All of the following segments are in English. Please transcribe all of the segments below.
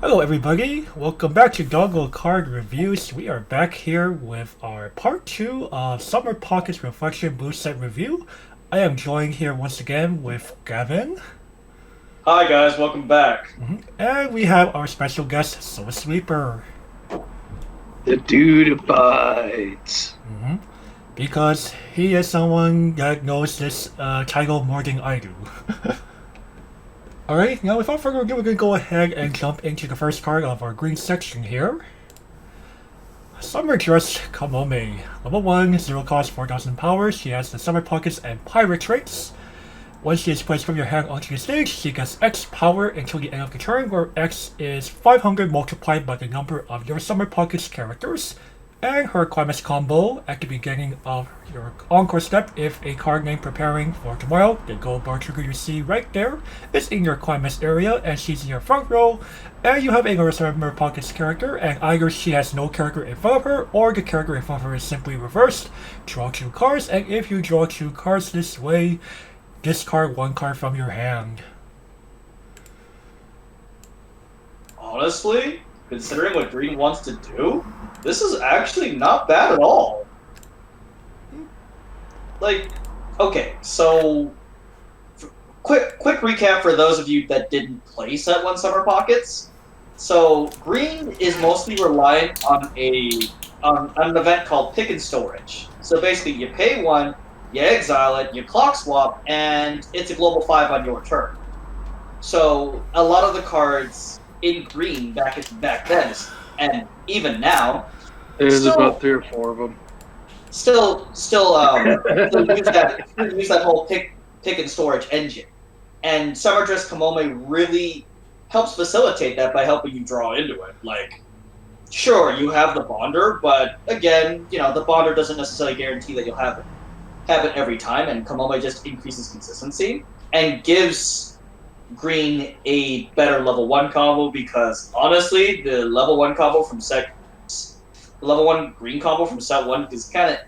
Hello everybody, welcome back to Doggo Card Reviews. We are back here with our part 2 of Summer Pockets Reflection Blue Set Review. I am joined here once again with Gavin. Hi guys, welcome back. And we have our special guest, Soul Sleeper. The dude bites. Because he is someone that knows this title more than I do. Alright, now without further ado, we're going to go ahead and jump into the first card of our green section here. Summer Dress Kamome. Level 1, 0 cost, 4000 power. She has the Summer Pockets and Pirate traits. Once she is placed from your hand onto the stage, she gets X power until the end of the turn, where X is 500 multiplied by the number of your Summer Pockets characters. And her climax combo at the beginning of your encore step. If a card name preparing for tomorrow, the gold bar trigger you see right there is in your climax area and she's in your front row. And you have a Summer Pockets character, and either she has no character in front of her or the character in front of her is simply reversed. Draw 2 cards, and if you draw 2 cards this way, discard 1 card from your hand. Honestly, considering what Green wants to do, this is actually not bad at all. Like, okay, so quick recap for those of you that didn't play Set 1 Summer Pockets. So Green is mostly reliant on an event called Pick and Storage. So basically you pay 1, you exile it, you clock swap, and it's a global 5 on your turn. So a lot of the cards in Green back then, and even now, There's about 3 or 4 of them. still use that whole pick and storage engine. And Summer Dress Kamome really helps facilitate that by helping you draw into it. Like, sure, you have the Bonder, but again, the Bonder doesn't necessarily guarantee that you'll have it every time, and Kamome just increases consistency and gives Green a better level 1 combo, because honestly, the level 1 combo from level 1 Green combo from set 1 is kind of,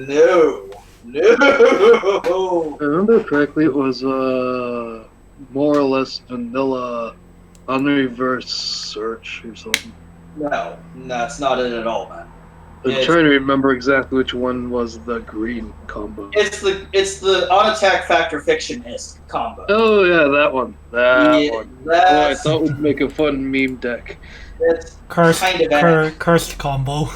no. If I remember correctly, it was more or less vanilla unreverse search or something. No, that's not it at all, man. I'm trying to remember exactly which one was the green combo. It's the on attack factor fiction-esque combo. Oh yeah, that one. That one. Oh, I That's, thought we'd make a fun meme deck. it's Cursed, kind of cursed combo.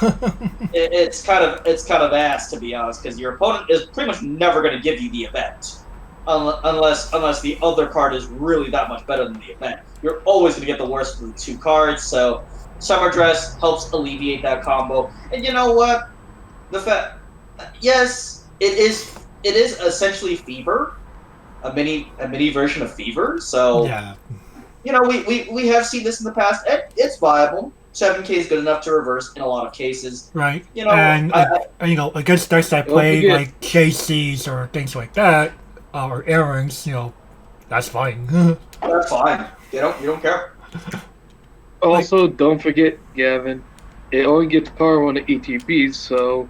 it's kind of ass, to be honest, because your opponent is pretty much never going to give you the event, unless the other card is really that much better than the event. You're always going to get the worst of the 2 cards. So Summer Dress helps alleviate that combo. And you know what? Yes, it is essentially Fever, a mini version of Fever. So Yeah. we have seen this in the past. It's viable. 7K is good enough to reverse in a lot of cases. Right. And Against decks that Don't play forget- like JCs or things like that, or errands, that's fine. that's fine. You don't care. Also, don't forget, Gavin, it only gets power 1 to ETBs, so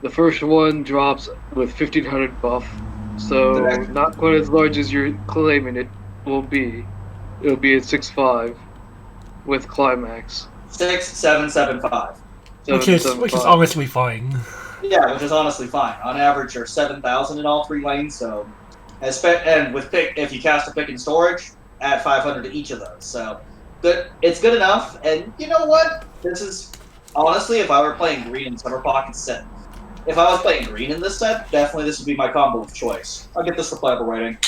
the first one drops with 1500 buff, so not quite as large as you're claiming it will be. It'll be at 6.5 with climax. 6,775. which is honestly fine. Yeah, which is honestly fine. On average, you're 7,000 in all 3 lanes. So, and with if you cast a pick and storage, add 500 to each of those. So, good. It's good enough. And you know what? This is honestly, if I were playing Green in Summer Pocket set, if I was playing Green in this set, definitely this would be my combo of choice. I'll get this for playable rating.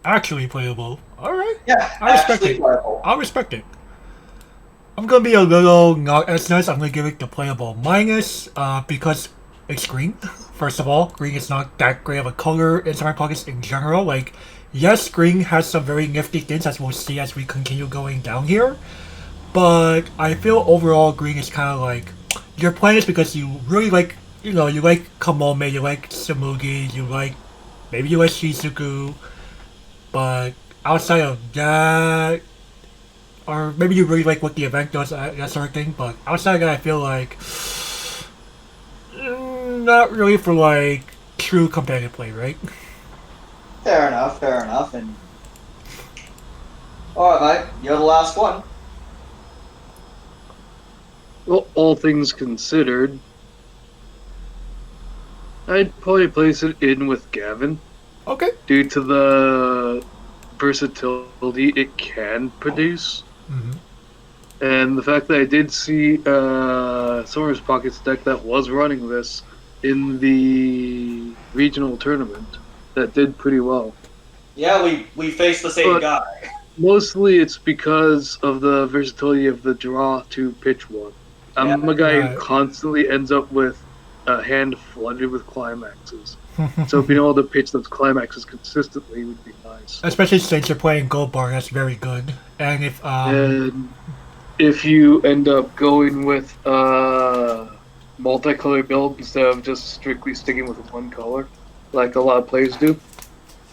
Actually playable. Alright. Yeah, I respect actually it. playable. I'll respect it. I'm gonna be a little not as nice. I'm gonna give it the playable minus, because it's green. First of all, green is not that great of a color in Summer Pockets in general. Like, yes, green has some very nifty things, as we'll see as we continue going down here. But I feel overall green is kind of like, you're playing this because you really like, you like Kamome, you like Tsumugi, maybe you like Shizuku. But outside of that, or maybe you really like what the event does, that sort of thing, but outside of that, I feel like not really for like true competitive play, right? Fair enough. And Alright, mate. You're the last one. Well, all things considered, I'd probably place it in with Gavin Okay. due to the versatility it can produce. Mm-hmm. And the fact that I did see Summer's Pockets deck that was running this in the regional tournament that did pretty well. Yeah, we faced the same But- guy. Mostly it's because of the versatility of the draw to pitch one. I'm a guy Right. who constantly ends up with a hand flooded with climaxes. So being able to pitch those climaxes consistently would be nice. Especially since you're playing Gold Bar, that's very good. And if And if you end up going with multicolor build instead of just strictly sticking with one color, like a lot of players do,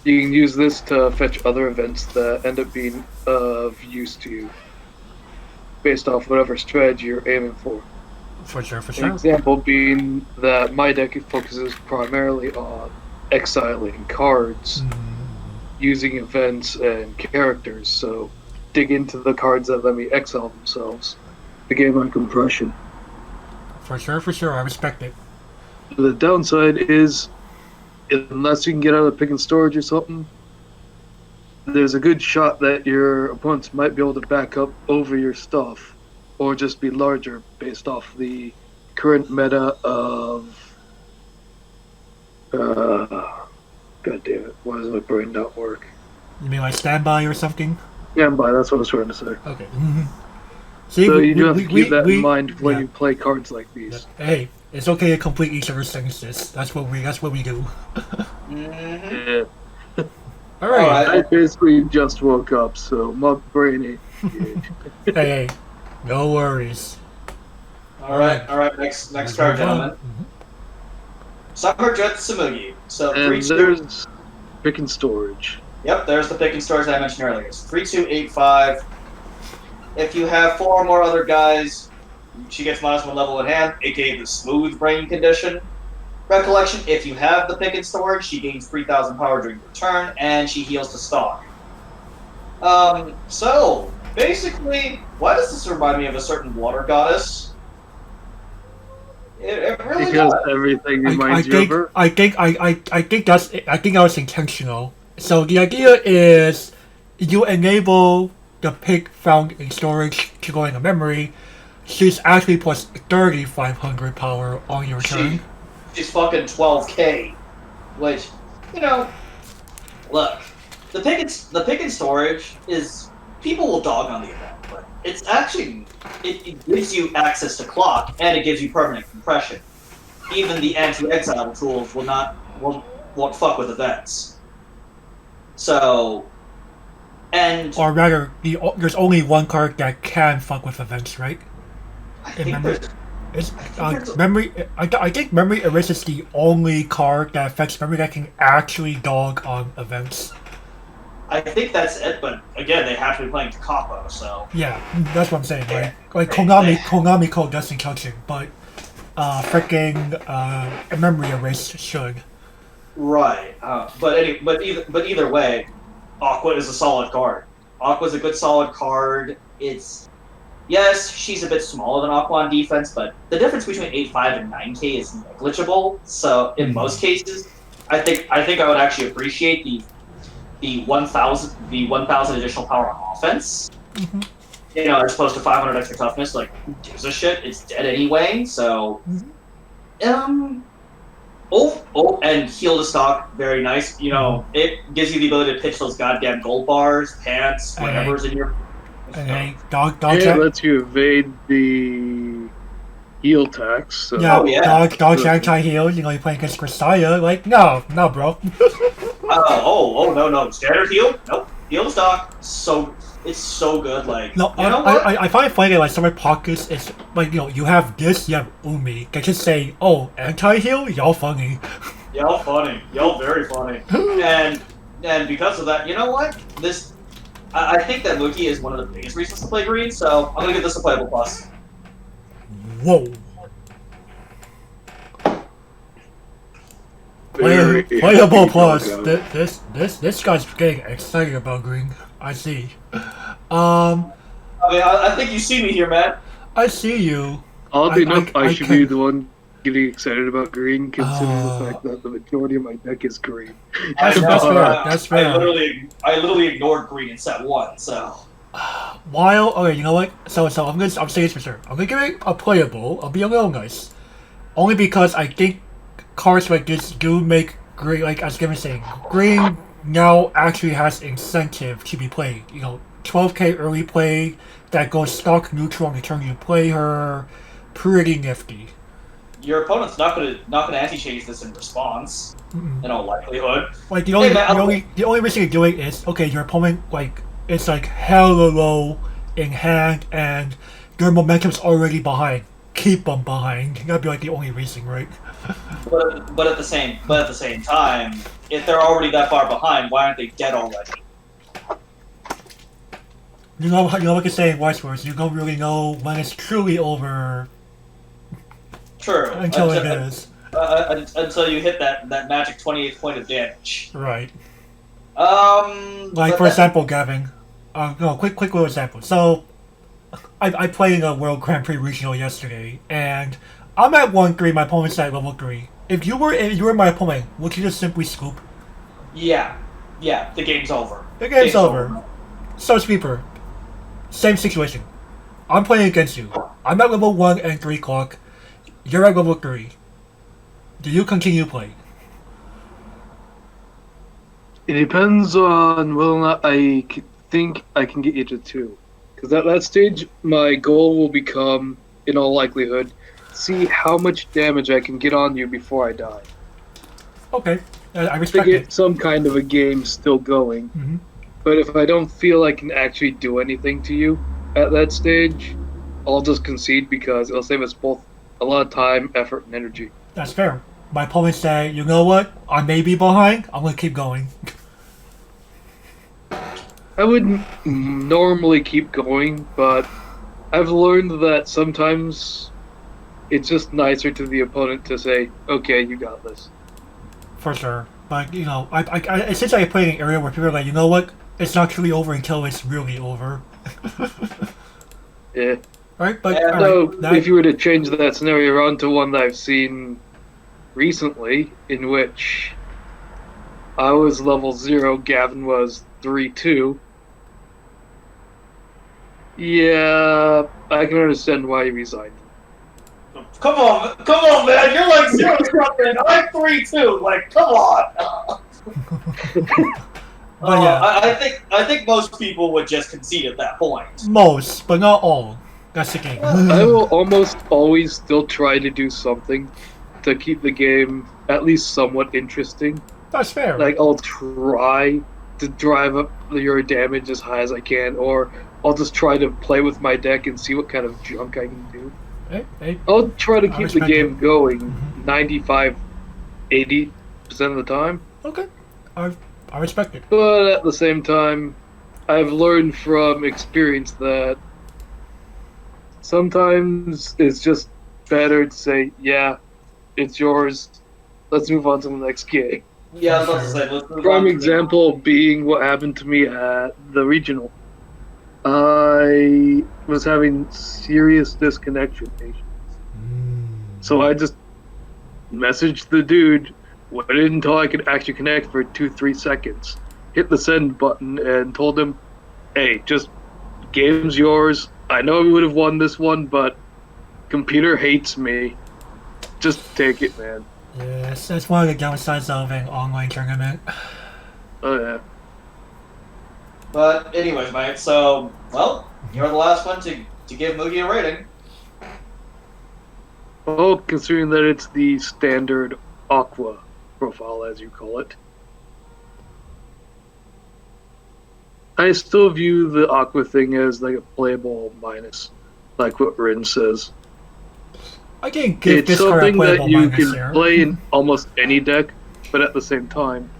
you can use this to fetch other events that end up being of use to you, based off whatever strategy you're aiming for. for sure, for An sure. example being that my deck focuses primarily on exiling cards, using events and characters, so dig into the cards that let me exile themselves to gain my compression. For sure, I respect it. The downside is, unless you can get out of pick and storage or something, there's a good shot that your opponents might be able to back up over your stuff, or just be larger based off the current meta of God damn it, why does my brain not work? You mean like standby or something? Standby, that's what I was trying to say. Okay. See, So you do have to keep that in mind when yeah. you play cards like these. Hey, it's okay to complete each other's sentences. That's what we do. Mm-hmm. Yeah. All right. Alright. I basically just woke up, so my brain ain't good. Hey, no worries. Alright, next card, gentlemen. Mhm. Summer Jet Tsumugi. So And 3-2. there's pick and storage. Yep, there's the pick and stores I mentioned earlier. It's 3-2-8-5. If you have 4 or more other guys, she gets -1 level in hand, aka the smooth brain condition. Recollection, if you have the pick and storage, she gains 3,000 power during your turn, and she heals to stock. So, basically, why does this remind me of a certain water goddess? It really Because does. everything reminds you of her. I think that was intentional. So the idea is you enable the pick found in storage to go into memory. She's actually plus 3,500 power on your turn. She's fucking 12k, which, you know, look, the pick and storage is, people will dog on the event, but it's actually, it gives you access to clock and it gives you permanent compression. Even the anti-exile tools won't fuck with events. So, and Or rather, there's only one card that can fuck with events, right? I think memory. there's It's there's- memory. I think memory erase is the only card that affects memory that can actually dog on events. I think that's it, but again, they have to be playing Takapo, so. Yeah, that's what I'm saying. Yeah. Like Yeah. Konami code doesn't touch it, but freaking memory erase should. Right, but either way, Aqua is a solid card. Aqua's a good solid card. It's, yes, she's a bit smaller than Aqua on defense, but the difference between 8.5 and 9k is negligible. So in most cases, I think I would actually appreciate the 1,000 additional power on offense. Mhm. You know, as opposed to 500 extra toughness. Like, who gives a shit? It's dead anyway. So, and heal to stock, very nice. You know, it gives you the ability to pitch those goddamn gold bars, pants, whatever's in your. And hey, dog And it tag. lets you evade the heal tax. So Yeah, Oh, yeah. dog anti-heal. You know, you're playing against Crestia. Like, no, bro. No. Standard heal? Nope. Heal to stock. It's so good. Like, No, you know what? I find it funny that like Summer Pockets is like, you know, you have this, you have Umi. They just say, oh, anti-heal? Y'all funny. Y'all funny. Y'all very funny. and because of that, you know what? I think that Miki is one of the biggest reasons to play green, so I'm gonna give this a playable plus. Whoa. Playable plus. This guy's getting excited about green. I see. I mean, I think you see me here, man. I see you. Oddly enough, I should can- be the one getting excited about green, considering the fact that the majority of my deck is green. That's fair. That's fair. I literally ignored green in set 1, so. While okay, you know what? So I'm saying this for sure. I'm gonna give it a playable. I'll be a little nice, only because I think cards like this do make green. Like as Gavin saying, green now actually has incentive to be played. 12k early play that goes stock neutral on the turn you play her. Pretty nifty. Your opponent's not gonna anti-change this in response. In all likelihood. Like the only reason you're doing is okay. Your opponent it's hella low in hand and their momentum's already behind. Keep them behind. That'd be the only reason, right? But at the same time, if they're already that far behind, why aren't they dead already? You know what you say in Weiss Schwarz, you don't really know when it's truly over. True. Until it is. Until you hit that magic 28th point of damage. Right. For example, Gavin. Quick little example. So, I played in a World Grand Prix Regional yesterday, and I'm at 1-3, my opponent's at level 3. If you were my opponent, would you just simply scoop? Yeah, the game's over. The game's over. So, Sweeper, same situation. I'm playing against you. I'm at level 1 and 3 clock. You're at level 3. Do you continue playing? It depends on whether or not I think I can get you to 2. Because at that stage, my goal will become, in all likelihood, see how much damage I can get on you before I die. Okay, I respect to get it. some kind of a game still going. Mm-hmm. But if I don't feel I can actually do anything to you at that stage, I'll just concede because it'll save us both a lot of time, effort, and energy. That's fair. My opponent say, you know what? I may be behind. I'm gonna keep going. I wouldn't normally keep going, but I've learned that sometimes it's just nicer to the opponent to say, "Okay, you got this." For sure, but I since I play in an area where people are like, you know what? It's not truly over until it's really over. Yeah. Right, but so if you were to change that scenario around to one that I've seen recently, in which I was level 0, Gavin was 3-2. Yeah, I can understand why he resigned. Come on, man! You're like 0 something. I'm 3-2. Like, come on. But yeah, I think most people would just concede at that point. Most, but not all. That's the game. I will almost always still try to do something to keep the game at least somewhat interesting. That's fair. Like, I'll try to drive up your damage as high as I can, or I'll just try to play with my deck and see what kind of junk I can do. Hey, I'll try to keep the game going Mm-hmm. 95, 80% of the time. Okay. I respect it. But at the same time, I've learned from experience that sometimes it's just better to say, yeah, it's yours. Let's move on to the next game. Yeah, I was about to say, let's move on. Prime example being what happened to me at the regional. I was having serious disconnection issues. So I just messaged the dude, waited until I could actually connect for 2-3 seconds, hit the send button, and told him, hey, just game's yours. I know we would have won this one, but computer hates me. Just take it, man. Yes, that's one of the downsides of an online tournament. Oh, yeah. But anyways, mate, so, well, you're the last one to give Mugi a rating. Well, considering that it's the standard Aqua profile, as you call it, I still view the Aqua thing as like a playable minus, like what Rin says. I can give It's this card a something that playable you minus can here. play in almost any deck, but at the same time,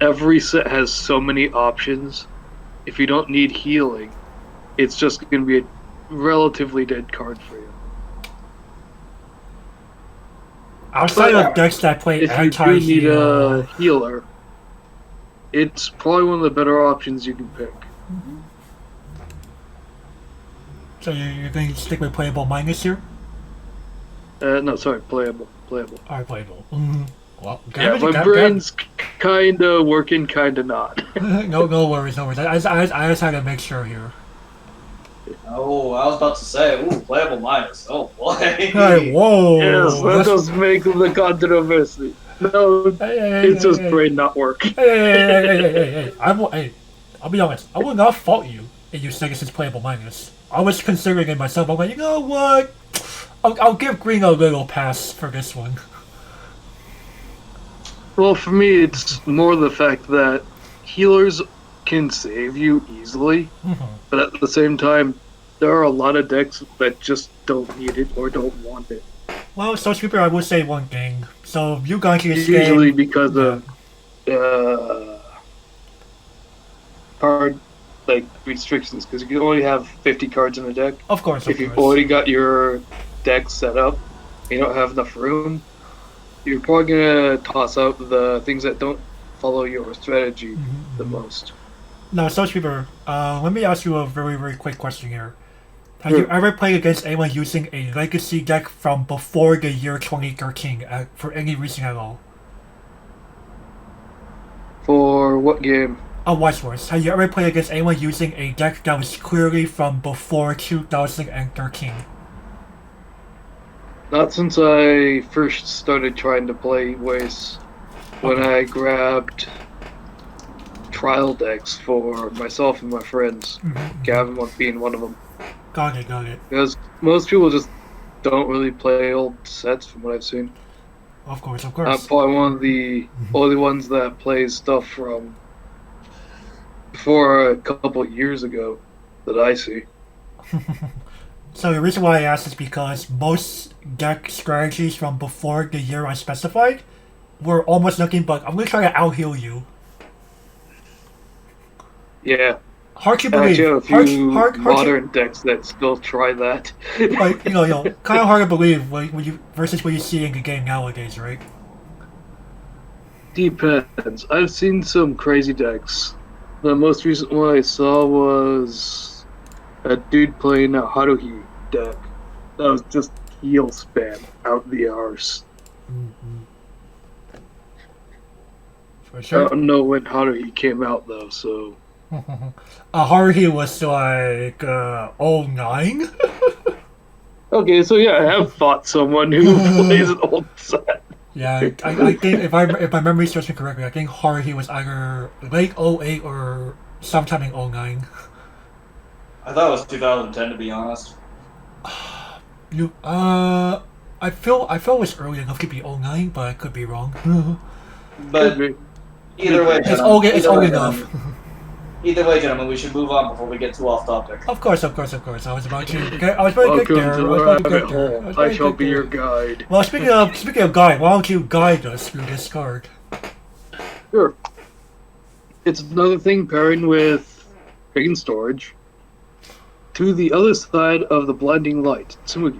every set has so many options. If you don't need healing, it's just going to be a relatively dead card for you. Outside of decks that play if you do need anti-heal, a healer, it's probably one of the better options you can pick. so you're going to stick with playable minus here? No, sorry, playable. Alright, playable. Mm-hmm. Well, Yeah, my brain's kinda working, kinda not. no worries. I just had to make sure here. Oh, I was about to say, ooh, playable minus. Oh boy. Hey, whoa! Yes, that does make the controversy. No, it's just brain not work. Hey! I'll be honest. I will not fault you if you say this is playable minus. I was considering it myself. I'm like, you know what? I'll give green a little pass for this one. Well, for me, it's more the fact that healers can save you easily, but at the same time, there are a lot of decks that just don't need it or don't want it. Well, so Sweeper, I will say one thing. So you guys can Usually because of card restrictions, because you can only have 50 cards in a deck. Of course. If you've already got your deck set up, you don't have enough room. You're probably gonna toss out the things that don't follow your strategy the most. Now, so Sweeper, let me ask you a very quick question here. Have you ever played against anyone using a legacy deck from before the year 2013 for any reason at all? For what game? Weiss Schwarz. Have you ever played against anyone using a deck that was clearly from before 2013? Not since I first started trying to play Weiss. When I grabbed trial decks for myself and my friends. Gavin being one of them. Got it. Because most people just don't really play old sets from what I've seen. Of course. I'm probably one of the only ones that plays stuff from before a couple years ago that I see. So the reason why I asked is because most deck strategies from before the year I specified were almost nothing but I'm going to try to out-heal you. Yeah. Hard to believe. I have a few modern decks that still try that. Like, kind of hard to believe versus what you see in the game nowadays, right? Depends. I've seen some crazy decks. The most recent one I saw was a dude playing a Haruhi deck. That was just heal spam out the arse. For sure. I don't know when Haruhi came out though, so... Haruhi was like 09? Okay, so yeah, I have fought someone who plays an old set. Yeah, I think if my memory serves me correctly, I think Haruhi was either late 08 or sometime in 09. I thought it was 2010 to be honest. I feel it was early enough to be 09, but I could be wrong. But either way, it's old enough. Either way, gentlemen, we should move on before we get too off topic. Of course. I was about to get there. I shall be your guide. Well, speaking of guide, why don't you guide us through this card? Sure. It's another thing pairing with Pagan Storage. To the other side of the blinding light, Tsumugi.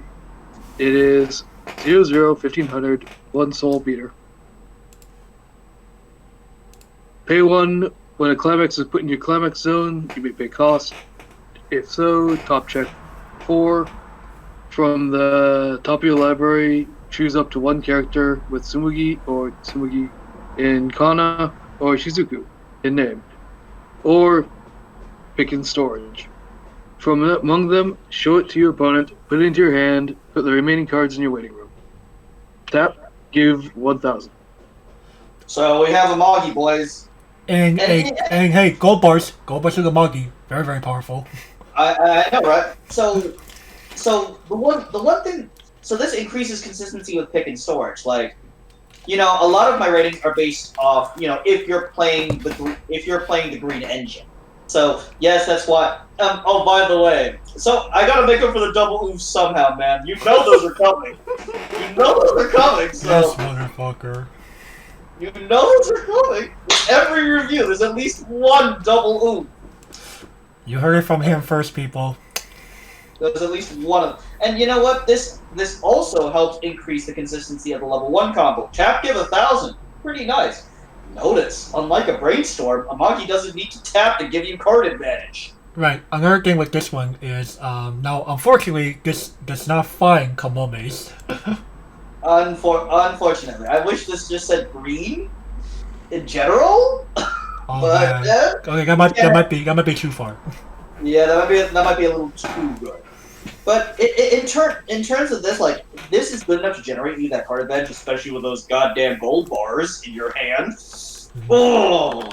It is 0/0 1500 1 soul beater. Pay 1 when a climax is put in your climax zone. You may pay cost. If so, top check 4. From the top of your library, choose up to 1 character with Tsumugi or Tsumugi in Kana or Shizuku in name, or pick in storage. From among them, show it to your opponent, put it into your hand, put the remaining cards in your waiting room. Tap, give 1,000. So we have a Magi, boys. And hey, gold bars to the Magi. Very, very powerful. I know, right? So the one thing. So this increases consistency with pick and storage. Like, a lot of my ratings are based off, if you're playing the green engine. So yes, that's why. Oh, by the way, so I gotta make up for the double oof somehow, man. You know those are coming. So Yes, motherfucker. you know those are coming. With every review, there's at least one double oof. You heard it from him first, people. There's at least one of, and you know what? This also helps increase the consistency of the level 1 combo. Tap give 1,000, pretty nice. Notice, unlike a brainstorm, Amagi doesn't need to tap to give you card advantage. Right. Another thing with this one is now unfortunately this does not find Kamomes. Unfortunately, I wish this just said green in general. Oh, But man. Okay, that might be too far. yeah, that might be a little too good. But in terms of this, like, this is good enough to generate you that card advantage, especially with those goddamn gold bars in your hand. Oh,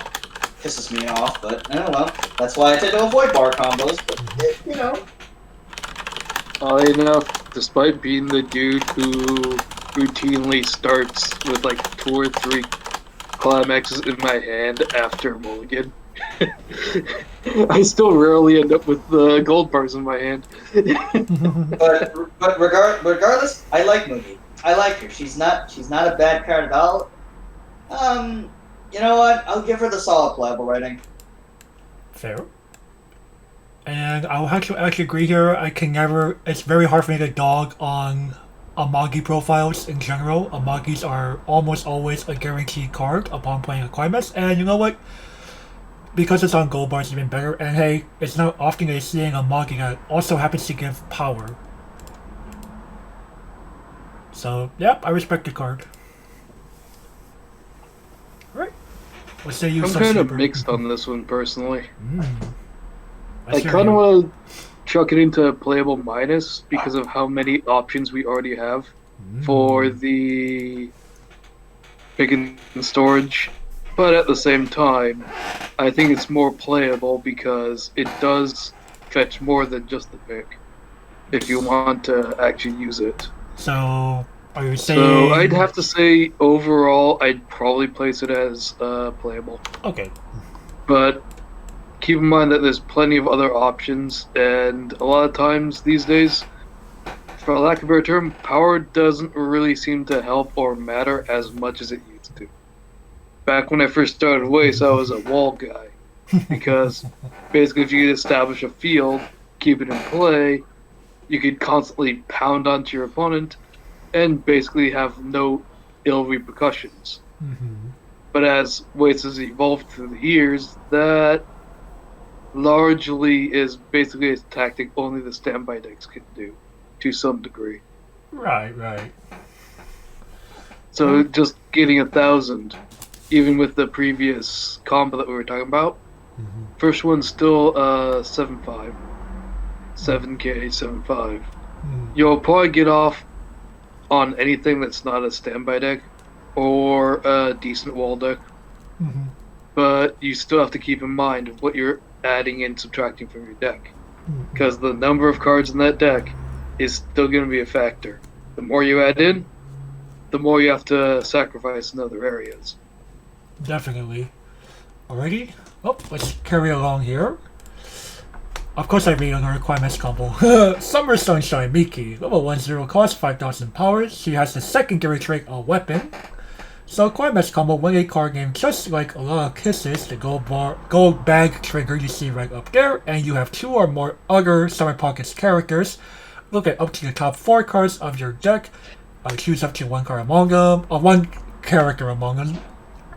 pisses me off. But well, that's why I tend to avoid bar combos. But you know, Oddly enough, despite being the dude who routinely starts with like 2 or 3 climaxes in my hand after Mulligan, I still rarely end up with the gold bars in my hand. but regardless, I like Miki. I like her. She's not a bad card at all. You know what? I'll give her the solid playable rating. Fair. And I'll have to actually agree here. I can never. It's very hard for me to dog on Amagi profiles in general. Amagis are almost always a guaranteed card upon playing a climax. And you know what? Because it's on gold bars, even better. And hey, it's not often that you're seeing a Amagi that also happens to give power. So, yep, I respect the card. Alright. What say you, I'm Sun kind of Super? mixed on this one personally. I Let's hear kind of you. want to chuck it into playable minus because of how many options we already have for the pick and storage. But at the same time, I think it's more playable because it does fetch more than just the pick if you want to actually use it. So, are you saying... So I'd have to say overall, I'd probably place it as playable. Okay. But keep in mind that there's plenty of other options, and a lot of times these days, for lack of a better term, power doesn't really seem to help or matter as much as it used to. Back when I first started Weiss, I was a wall guy, because basically if you could establish a field, keep it in play, you could constantly pound onto your opponent, and basically have no ill repercussions. But as Weiss has evolved through the years, that largely is basically a tactic only the standby decks can do, to some degree. Right. So just getting 1,000, even with the previous combo that we were talking about, first one's still 7.5. 7k, 7.5. You'll probably get off on anything that's not a standby deck or a decent wall deck. But you still have to keep in mind what you're adding and subtracting from your deck. Because the number of cards in that deck is still going to be a factor. The more you add in, the more you have to sacrifice in other areas. Definitely. Alrighty. Oh, let's carry along here. Of course I read another climax combo. Summer Sunshine Miki. Level 1-0 cost 5,000 power. She has the secondary trait of weapon. So climax combo, when a card name just like a lot of kisses, the gold bag trigger you see right up there, and you have 2 or more other Summer Pockets characters. Look at up to the top 4 cards of your deck. Choose up to 1 card among them, or 1 character among them.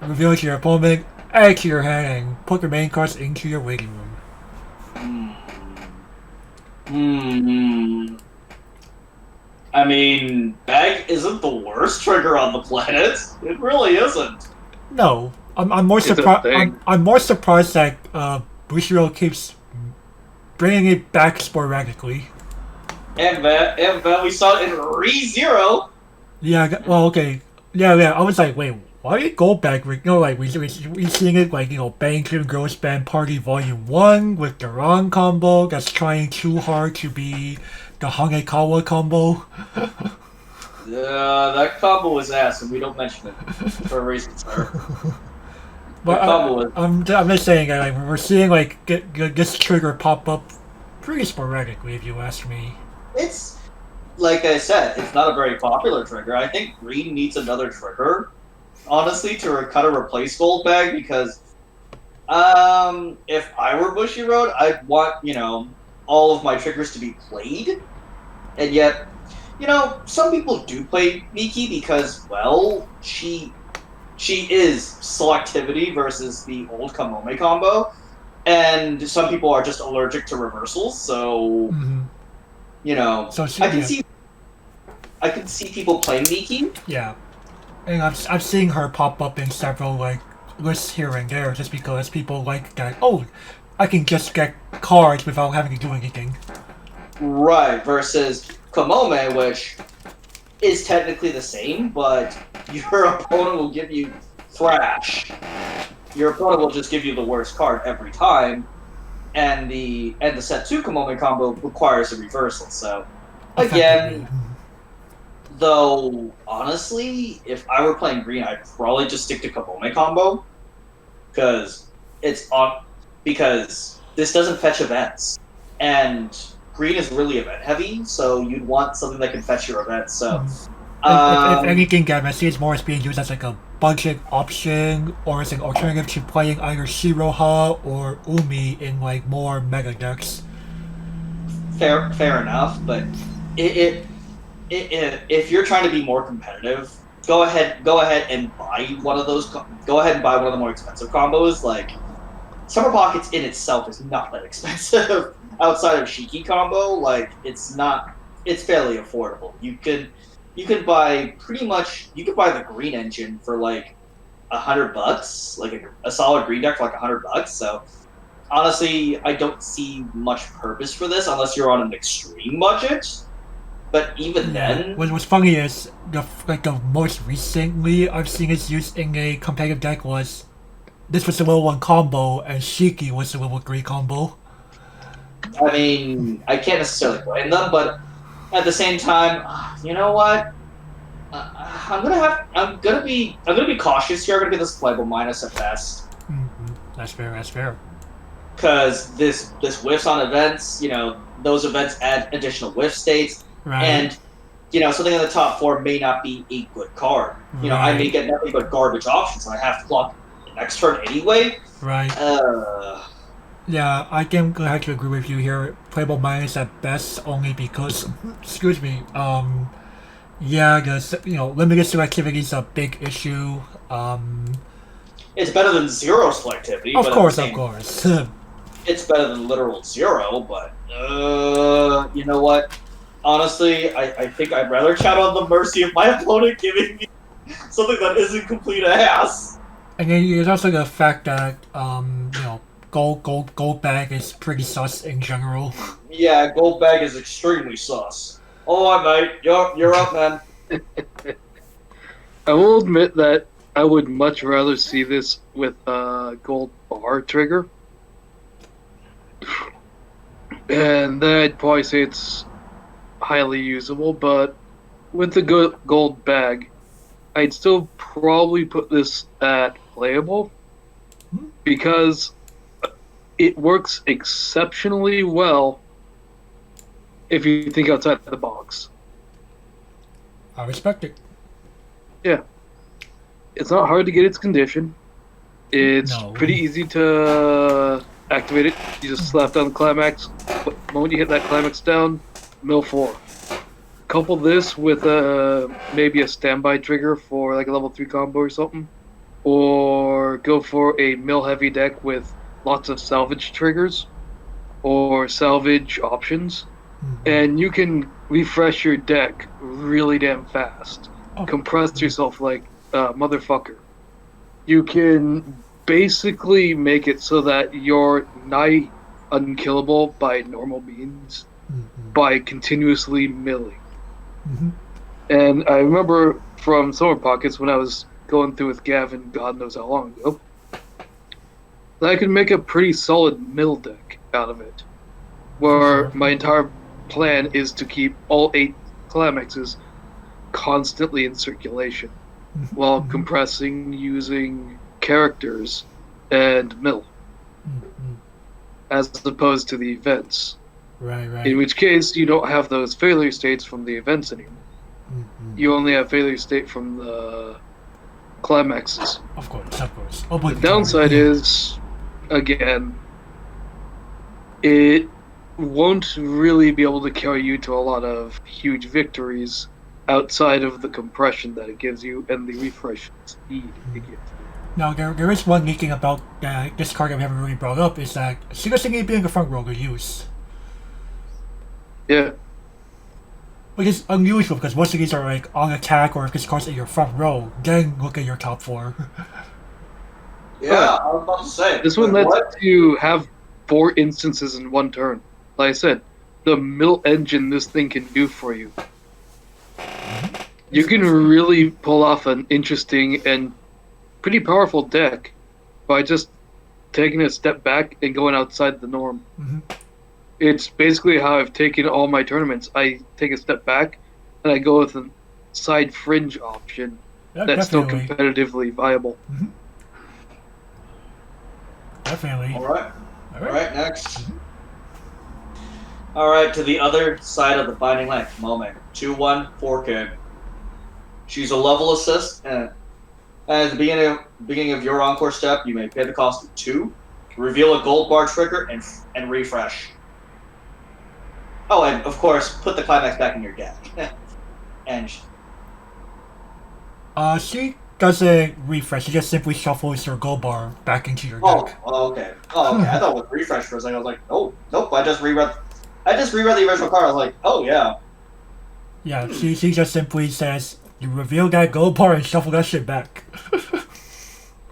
Reveal it to your opponent, add it to your hand, and put the main cards into your waiting room. I mean, bag isn't the worst trigger on the planet. It really isn't. No, I'm more surprised. I'm more surprised that Bushiro keeps bringing it back sporadically. And that we saw it in ReZero. Yeah. Well, okay. Yeah. I was like, wait, why did Gold Bag? You know, like we seeing it like Bangkin Girls Band Party Volume 1 with the wrong combo that's trying too hard to be the Hangekawa combo. That combo was ass, and we don't mention it for a reason, sir. But I'm just saying, like we're seeing like get this trigger pop up pretty sporadically, if you ask me. It's like I said, it's not a very popular trigger. I think green needs another trigger, honestly, to kind of replace Gold Bag, because if I were Bushy Road, I'd want all of my triggers to be played, and yet, some people do play Miki because, well, she is selectivity versus the old Kamome combo, and some people are just allergic to reversals. So, So I can see people playing Miki. Yeah, and I've seen her pop up in several like lists here and there just because people like that. Oh, I can just get cards without having to do anything. Right, versus Kamome, which is technically the same, but your opponent will give you thrash. Your opponent will just give you the worst card every time, and the set 2 Kamome combo requires a reversal. So again, though honestly, if I were playing green, I'd probably just stick to Kamome combo because because this doesn't fetch events, and green is really event heavy, so you'd want something that can fetch your events. So, if anything, Gavin, I see it's more as being used as like a budget option or as an alternative to playing either Shiroha or Umi in like more meta decks. Fair enough, but if you're trying to be more competitive, go ahead and buy one of those. Go ahead and buy one of the more expensive combos. Like Summer Pockets in itself is not that expensive. Outside of Shiki combo, like it's fairly affordable. You can buy the green engine for like $100, like a solid green deck for like $100. So honestly, I don't see much purpose for this unless you're on an extreme budget. But even then, what's funny is the most recently I've seen it used in a competitive deck was this was the level 1 combo and Shiki was the level 3 combo. I mean, I can't necessarily blame them, but at the same time, you know what? I'm gonna be cautious here. I'm gonna give this playable minus at best. That's fair. Because this whiffs on events. Those events add additional whiff states, right. And something in the top 4 may not be a good card. Right. I may get nothing but garbage options, and I have to block the next turn anyway. Right. Yeah, I can have to agree with you here. Playable minus at best, only because, excuse me. Yeah, limited selectivity is a big issue. It's better than 0 selectivity. Of course. It's better than literal 0, but you know what? Honestly, I think I'd rather chat on the mercy of my opponent giving me something that isn't complete ass. And then there's also the fact that gold bag is pretty sus in general. Yeah, gold bag is extremely sus. Alright, mate, you're up, man. I will admit that I would much rather see this with a gold bar trigger. And then I'd probably say it's highly usable, but with the gold bag, I'd still probably put this at playable because it works exceptionally well if you think outside the box. I respect it. Yeah. It's not hard to get its condition. It's pretty easy to activate it. You just slap down the climax. The moment you hit that climax down, mill 4. Couple this with maybe a standby trigger for like a level 3 combo or something. Or go for a mill heavy deck with lots of salvage triggers or salvage options. And you can refresh your deck really damn fast. Compress yourself like a motherfucker. You can basically make it so that you're nigh unkillable by normal means by continuously milling. And I remember from Summer Pockets when I was going through with Gavin, God knows how long ago, that I could make a pretty solid mill deck out of it. Where my entire plan is to keep all 8 climaxes constantly in circulation while compressing using characters and mill as opposed to the events. Right. In which case you don't have those failure states from the events anymore. You only have failure state from the climaxes. Of course. The downside is, again, it won't really be able to carry you to a lot of huge victories outside of the compression that it gives you and the refresh speed it gives you. Now, there is one neat thing about this card that we haven't really brought up, is that Shizuku being a front row to use. Yeah. Which is unusual, because most of these are like on attack, or if this card's in your front row, then look at your top 4. Yeah, I was about to say. This one lets you have 4 instances in one turn. Like I said, the middle engine this thing can do for you. You can really pull off an interesting and pretty powerful deck by just taking a step back and going outside the norm. Mm-hmm. It's basically how I've taken all my tournaments. I take a step back and I go with a side fringe option that's definitely. still competitively viable. Mm-hmm. Definitely. All right, next. Mm-hmm. All right, to the other side of the binding line, Kamome. 2/1, 4K. She's a level assist, and at the beginning of your encore step, you may pay the cost of 2, reveal a gold bar trigger, and refresh. Oh, and of course, put the climax back in your deck. And she doesn't refresh. She just simply shuffles your gold bar back into your deck. Oh, okay. Oh, okay. I thought it was refresh for a second. I was like, oh, nope. I just reread the original card. I was like, oh yeah. Yeah, she just simply says, you reveal that gold bar and shuffle that shit back.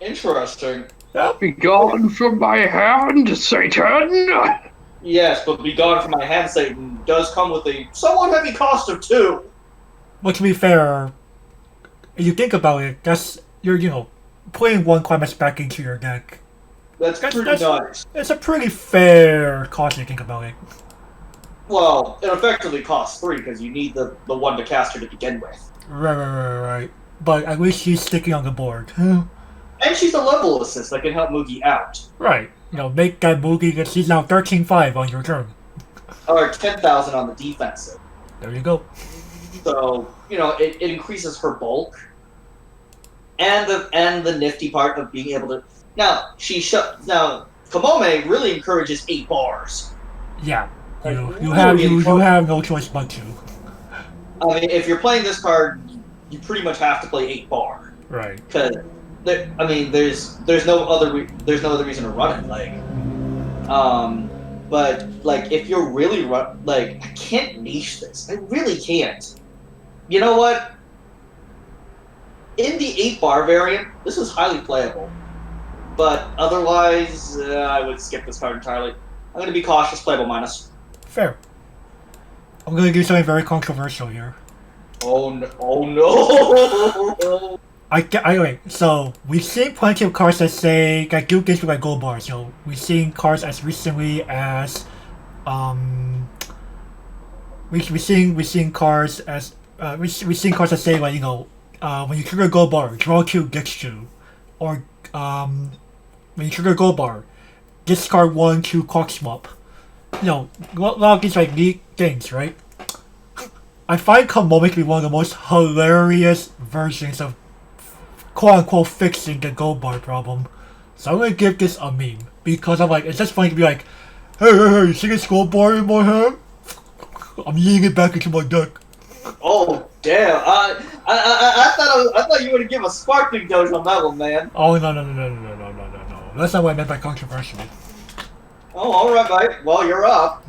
Interesting. Yep. Be gone from my hand, Satan! Yes, but be gone from my hand, Satan does come with a somewhat heavy cost of 2. Well, to be fair, if you think about it, you're putting 1 climax back into your deck. That's pretty nice. It's a pretty fair cost if you think about it. Well, it effectively costs 3 because you need the 1 to cast her to begin with. Right. But at least she's sticking on the board. And she's a level assist that can help Mugi out. Right. Make that Mugi that she's now 13-5 on your turn. Or 10,000 on the defensive. There you go. So, it increases her bulk. And the nifty part of being able to... Now, Kamome really encourages 8 bars. Yeah. You have no choice but to. I mean, if you're playing this card, you pretty much have to play 8 bar. Right. Because, there's no other reason to run it. But if you're really I can't niche this. I really can't. You know what? In the 8 bar variant, this is highly playable. But otherwise, I would skip this card entirely. I'm going to be cautious, playable minus. Fair. I'm going to do something very controversial here. Oh no! Anyway, so we've seen plenty of cards that do things with gold bars. We've seen cards as recently as we've seen cards as we've seen cards that say when you trigger a gold bar, draw 2, gets 2, or when you trigger a gold bar, discard 1, 2, clock swap. A lot of these neat things, right? I find Kamome to be one of the most hilarious versions of quote-unquote fixing the gold bar problem. So I'm gonna give this a meme, because it's just funny to be like, hey, you see this gold bar in my hand? I'm yeeting it back into my deck. Oh damn! I thought you would give a sparkling doge on that one, man. Oh no. That's not what I meant by controversial. Oh, alright, mate. Well, you're up.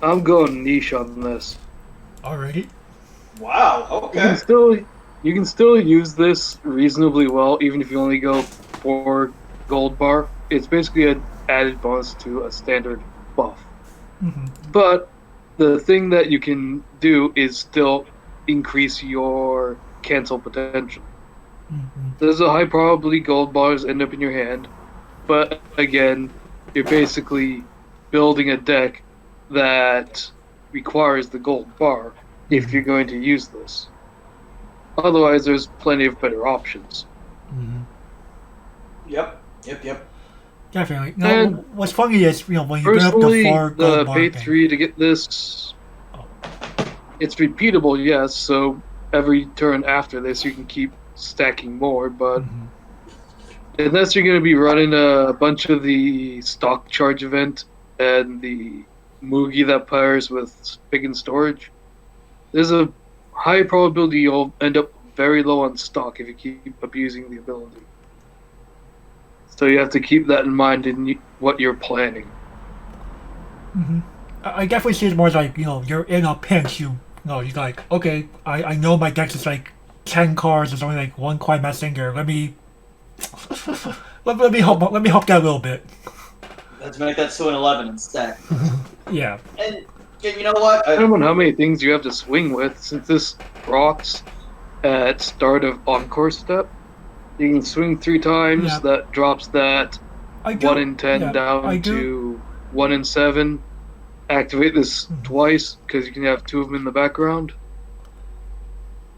I'm going niche on this. Alrighty. Wow, okay. You can still use this reasonably well, even if you only go for gold bar. It's basically an added bonus to a standard buff. Mm-hmm. But the thing that you can do is still increase your cancel potential. Mm-hmm. There's a high probability gold bars end up in your hand, but again, you're basically building a deck that requires the gold bar if you're going to use this. Otherwise, there's plenty of better options. Mm-hmm. Yep. Definitely. And what's funny is, when you bring up the 4 gold bar pay thing. 3 to get this, it's repeatable, yes, so every turn after this you can keep stacking more, but unless you're going to be running a bunch of the stock charge event and the Tsumugi that pairs with Pick and Storage, there's a high probability you'll end up very low on stock if you keep abusing the ability. So you have to keep that in mind in what you're planning. Mm-hmm. I definitely see it more like, you're in a pinch. You're like, okay, I know my deck is like 10 cards. There's only like one card missing here. Let me help that a little bit. Let's make that 2 and 11 instead. Yeah. And you know what? I don't know how many things you have to swing with, since this rocks at start of Encore step. You can swing 3 times, Yeah. that drops that 1 in 10 down to 1 in 7. Activate this twice, because you can have 2 of them in the background.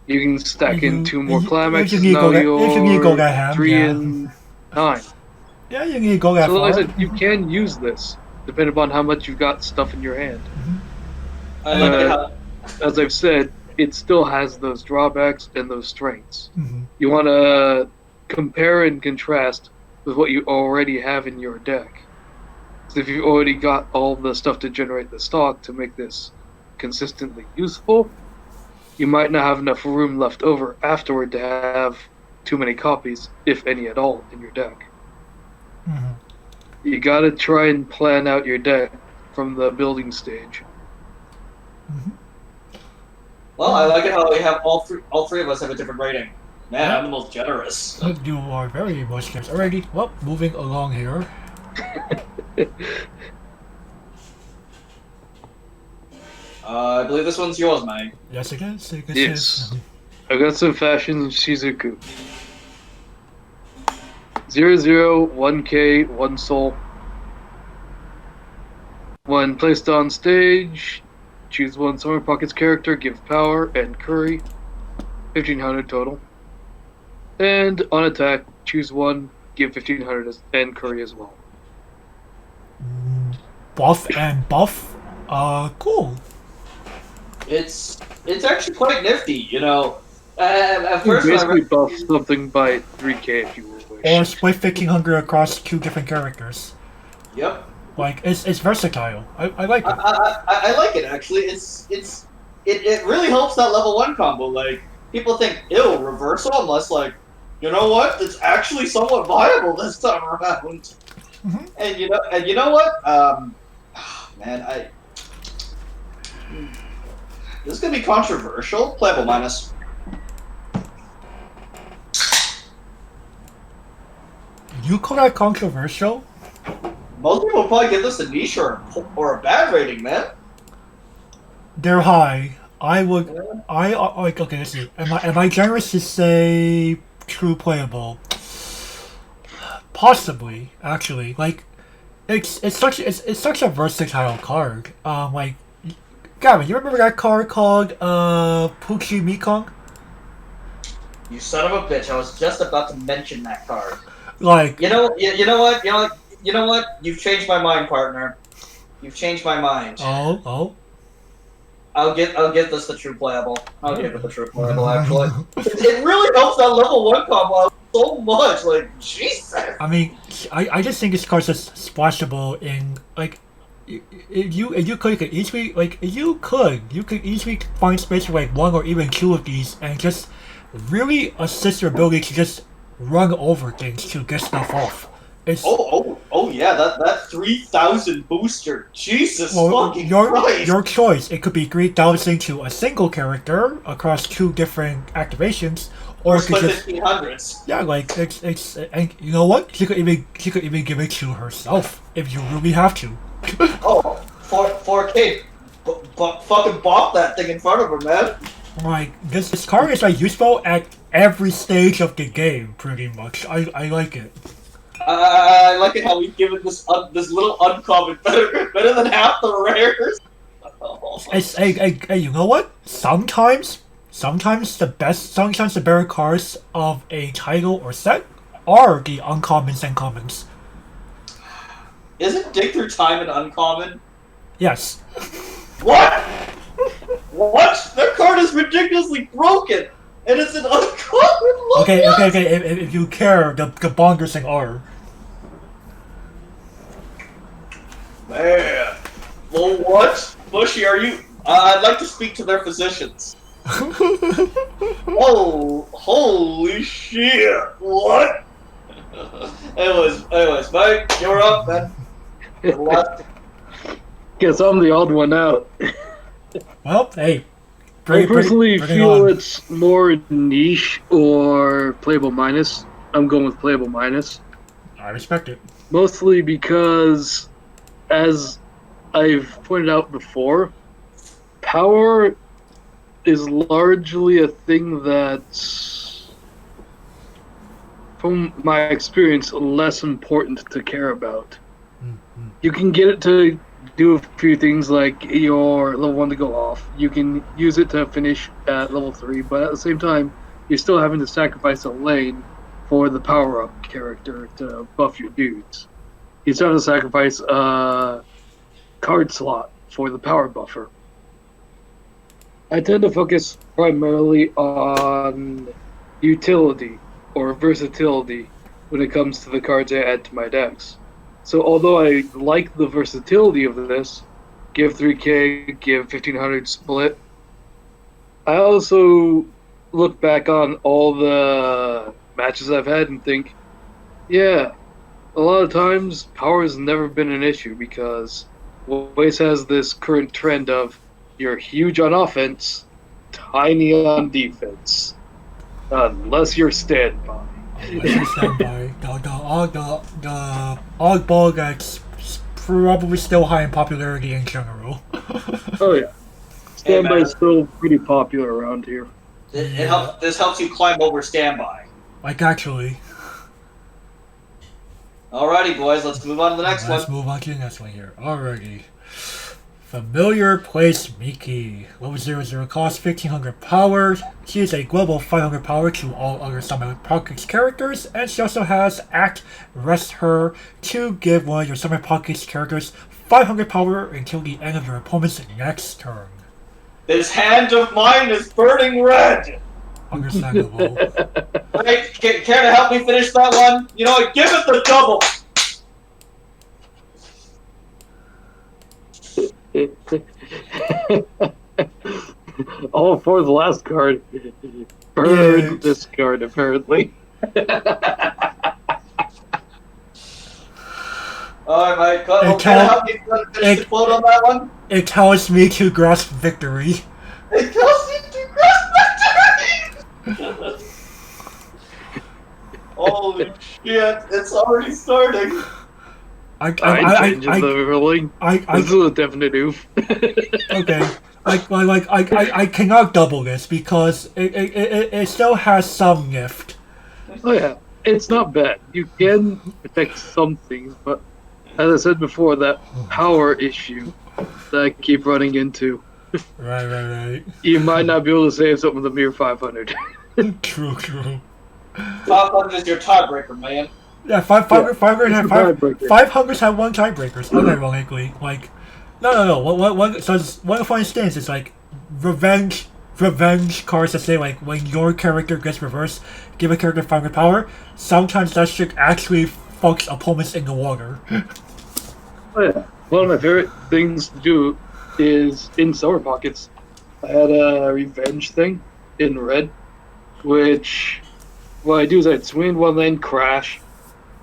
You can stack in 2 more climaxes, now you're 3 in 9. Yeah, you need to go that So far. like I said, you can use this, depending upon how much you've got stuff in your hand. I like how As I've said, it still has those drawbacks and those strengths. Mm-hmm. You want to compare and contrast with what you already have in your deck. So if you've already got all the stuff to generate the stock to make this consistently useful, you might not have enough room left over afterward to have too many copies, if any at all, in your deck. Mm-hmm. You gotta try and plan out your deck from the building stage. Mm-hmm. Well, I like it how we have all three of us have a different rating. Man, I'm the most generous. You are very much generous. Alrighty, well, moving along here. I believe this one's yours, Maid. Yes, it is. Yes. I got some fashion Shizuku. 0, 1K, 1 soul. When placed on stage, choose 1 Summer Pockets character, give power and curry. 1500 total. And on attack, choose 1, give 1500 and curry as well. Buff and buff? Cool. It's actually quite nifty, At first, You basically buff something by 3K if you wish. Or split 1500 across 2 different characters. Yep. Like, it's versatile. I like it. I like it actually. It really helps that level 1 combo. Like, people think, ew, reversal. I'm less like, you know what? It's actually somewhat viable this time around. Mm-hmm. And you know what? Man, this is gonna be controversial. Playable minus. You call that controversial? Most people would probably give this a niche or a bad rating, man. They're high. Okay, let's see. Am I generous to say true playable? Possibly, actually. Like, it's such a versatile card. Like, Gavin, you remember that card called Puchi Mikong? You son of a bitch! I was just about to mention that card. Like, you know what? You've changed my mind, partner. You've changed my mind. oh. I'll give this the true playable. I'll give it the true playable. Actually, it really helps that level 1 combo out so much. Like, Jesus. I mean, I just think this card's just splashable in, like, if you could easily, like, you could easily find space for like 1 or even 2 of these and just really assist your ability to just run over things to get stuff off. It's yeah, that 3000 booster. Jesus fucking Christ. Your choice. It could be 3000 to a single character across 2 different activations, or it could just 1500s. Yeah, like it's and you know what? She could even give it to herself if you really have to. 4K. Fucking bop that thing in front of her, man. Like, this card is like useful at every stage of the game, pretty much. I like it. I like it how we've given this little uncommon better than half the rares. It's hey, you know what? Sometimes the better cards of a title or set are the uncommons and commons. Isn't Dig Through Time an uncommon? Yes. What? What? That card is ridiculously broken, and it's an uncommon. Okay. If you care, the bongers thing are. Man, Well, what? Bushy, are you? I'd like to speak to their physicians. Oh, holy shit! What? Anyways, Mike, you're up, man. Good luck. Guess I'm the odd one out. Well, hey. I personally bring it feel on. it's more niche or playable minus. I'm going with playable minus. I respect it. Mostly because, as I've pointed out before, power is largely a thing that's, from my experience, less important to care about. Mm-hmm. You can get it to do a few things like your level 1 to go off. You can use it to finish at level 3, but at the same time, you're still having to sacrifice a lane for the power-up character to buff your dudes. You still have to sacrifice a card slot for the power buffer. I tend to focus primarily on utility or versatility when it comes to the cards I add to my decks. So although I like the versatility of this, give 3k, give 1500 split, I also look back on all the matches I've had and think, yeah, a lot of times power has never been an issue because Weiss has this current trend of you're huge on offense, tiny on defense. Unless you're standby. Let's stand by. The oddball that's probably still high in popularity in general. Oh yeah. Standby man. is still pretty popular around here. This helps you climb over standby. Like, actually. Alrighty, boys, let's move on to the next Let's one. move on to the next one here. Alrighty. Familiar Place Miki. Level 00 cost 1500 power. She is a global 500 power to all other Summon Pockets characters, and she also has Act Rest Her to give one of your Summon Pockets characters 500 power until the end of your opponent's next turn. This hand of mine is burning red! Understandable. Wait, care to help me finish that one? You know what, give it the double! All for the last card. Burn Yeah. this card, apparently. Alright, Mike, care to tell- help me finish the quote on that one? It tells me to grasp victory. It tells you to grasp victory! Holy shit, it's already starting. I changes the ruling. This is a definitive. Okay. I cannot double this because it still has some lift. Oh yeah, it's not bad. You can protect some things, but as I said before, that power issue that I keep running into, Right. you might not be able to save something with a mere 500. True. 500 is your tiebreaker, man. Yeah, 500 have tiebreaker. 500s have one tiebreakers. Unironically, like, no. One so one for instance is like revenge cards that say like when your character gets reversed, give a character 500 power. Sometimes that shit actually fucks opponents in the water. Oh yeah. One of my favorite things to do is in Summer Pockets. I had a revenge thing in red, which what I do is I'd swing in one lane, crash,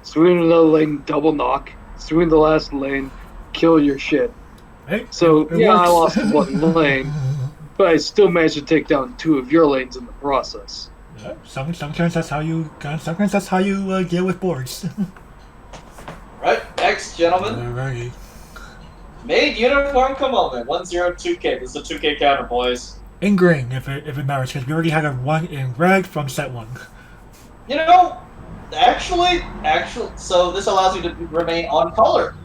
swing in another lane, double knock, swing in the last lane, kill your shit. Hey, So it yeah, I works. lost one lane, but I still managed to take down 2 of your lanes in the process. Yeah, sometimes that's how you deal with boards. Right, next, gentlemen. Alrighty. Maid uniform Kamome, 102k. This is a 2k counter, boys. In green, if it matters, because we already had a one in red from set 1. You know, actually, so this allows you to remain on color.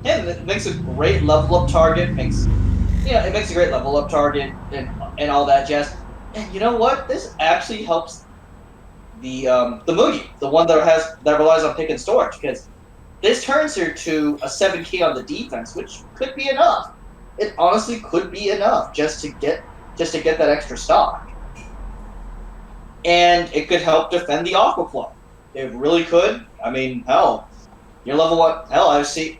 And it makes a great level up target. It makes a great level up target and all that jazz. And you know what? This actually helps the Mugi, the one that relies on pick and storage, because this turns her to a 7k on the defense, which could be enough. It honestly could be enough just to get that extra stock. And it could help defend the Aquaflow. It really could. I mean, hell, you're level 1. Hell, I've seen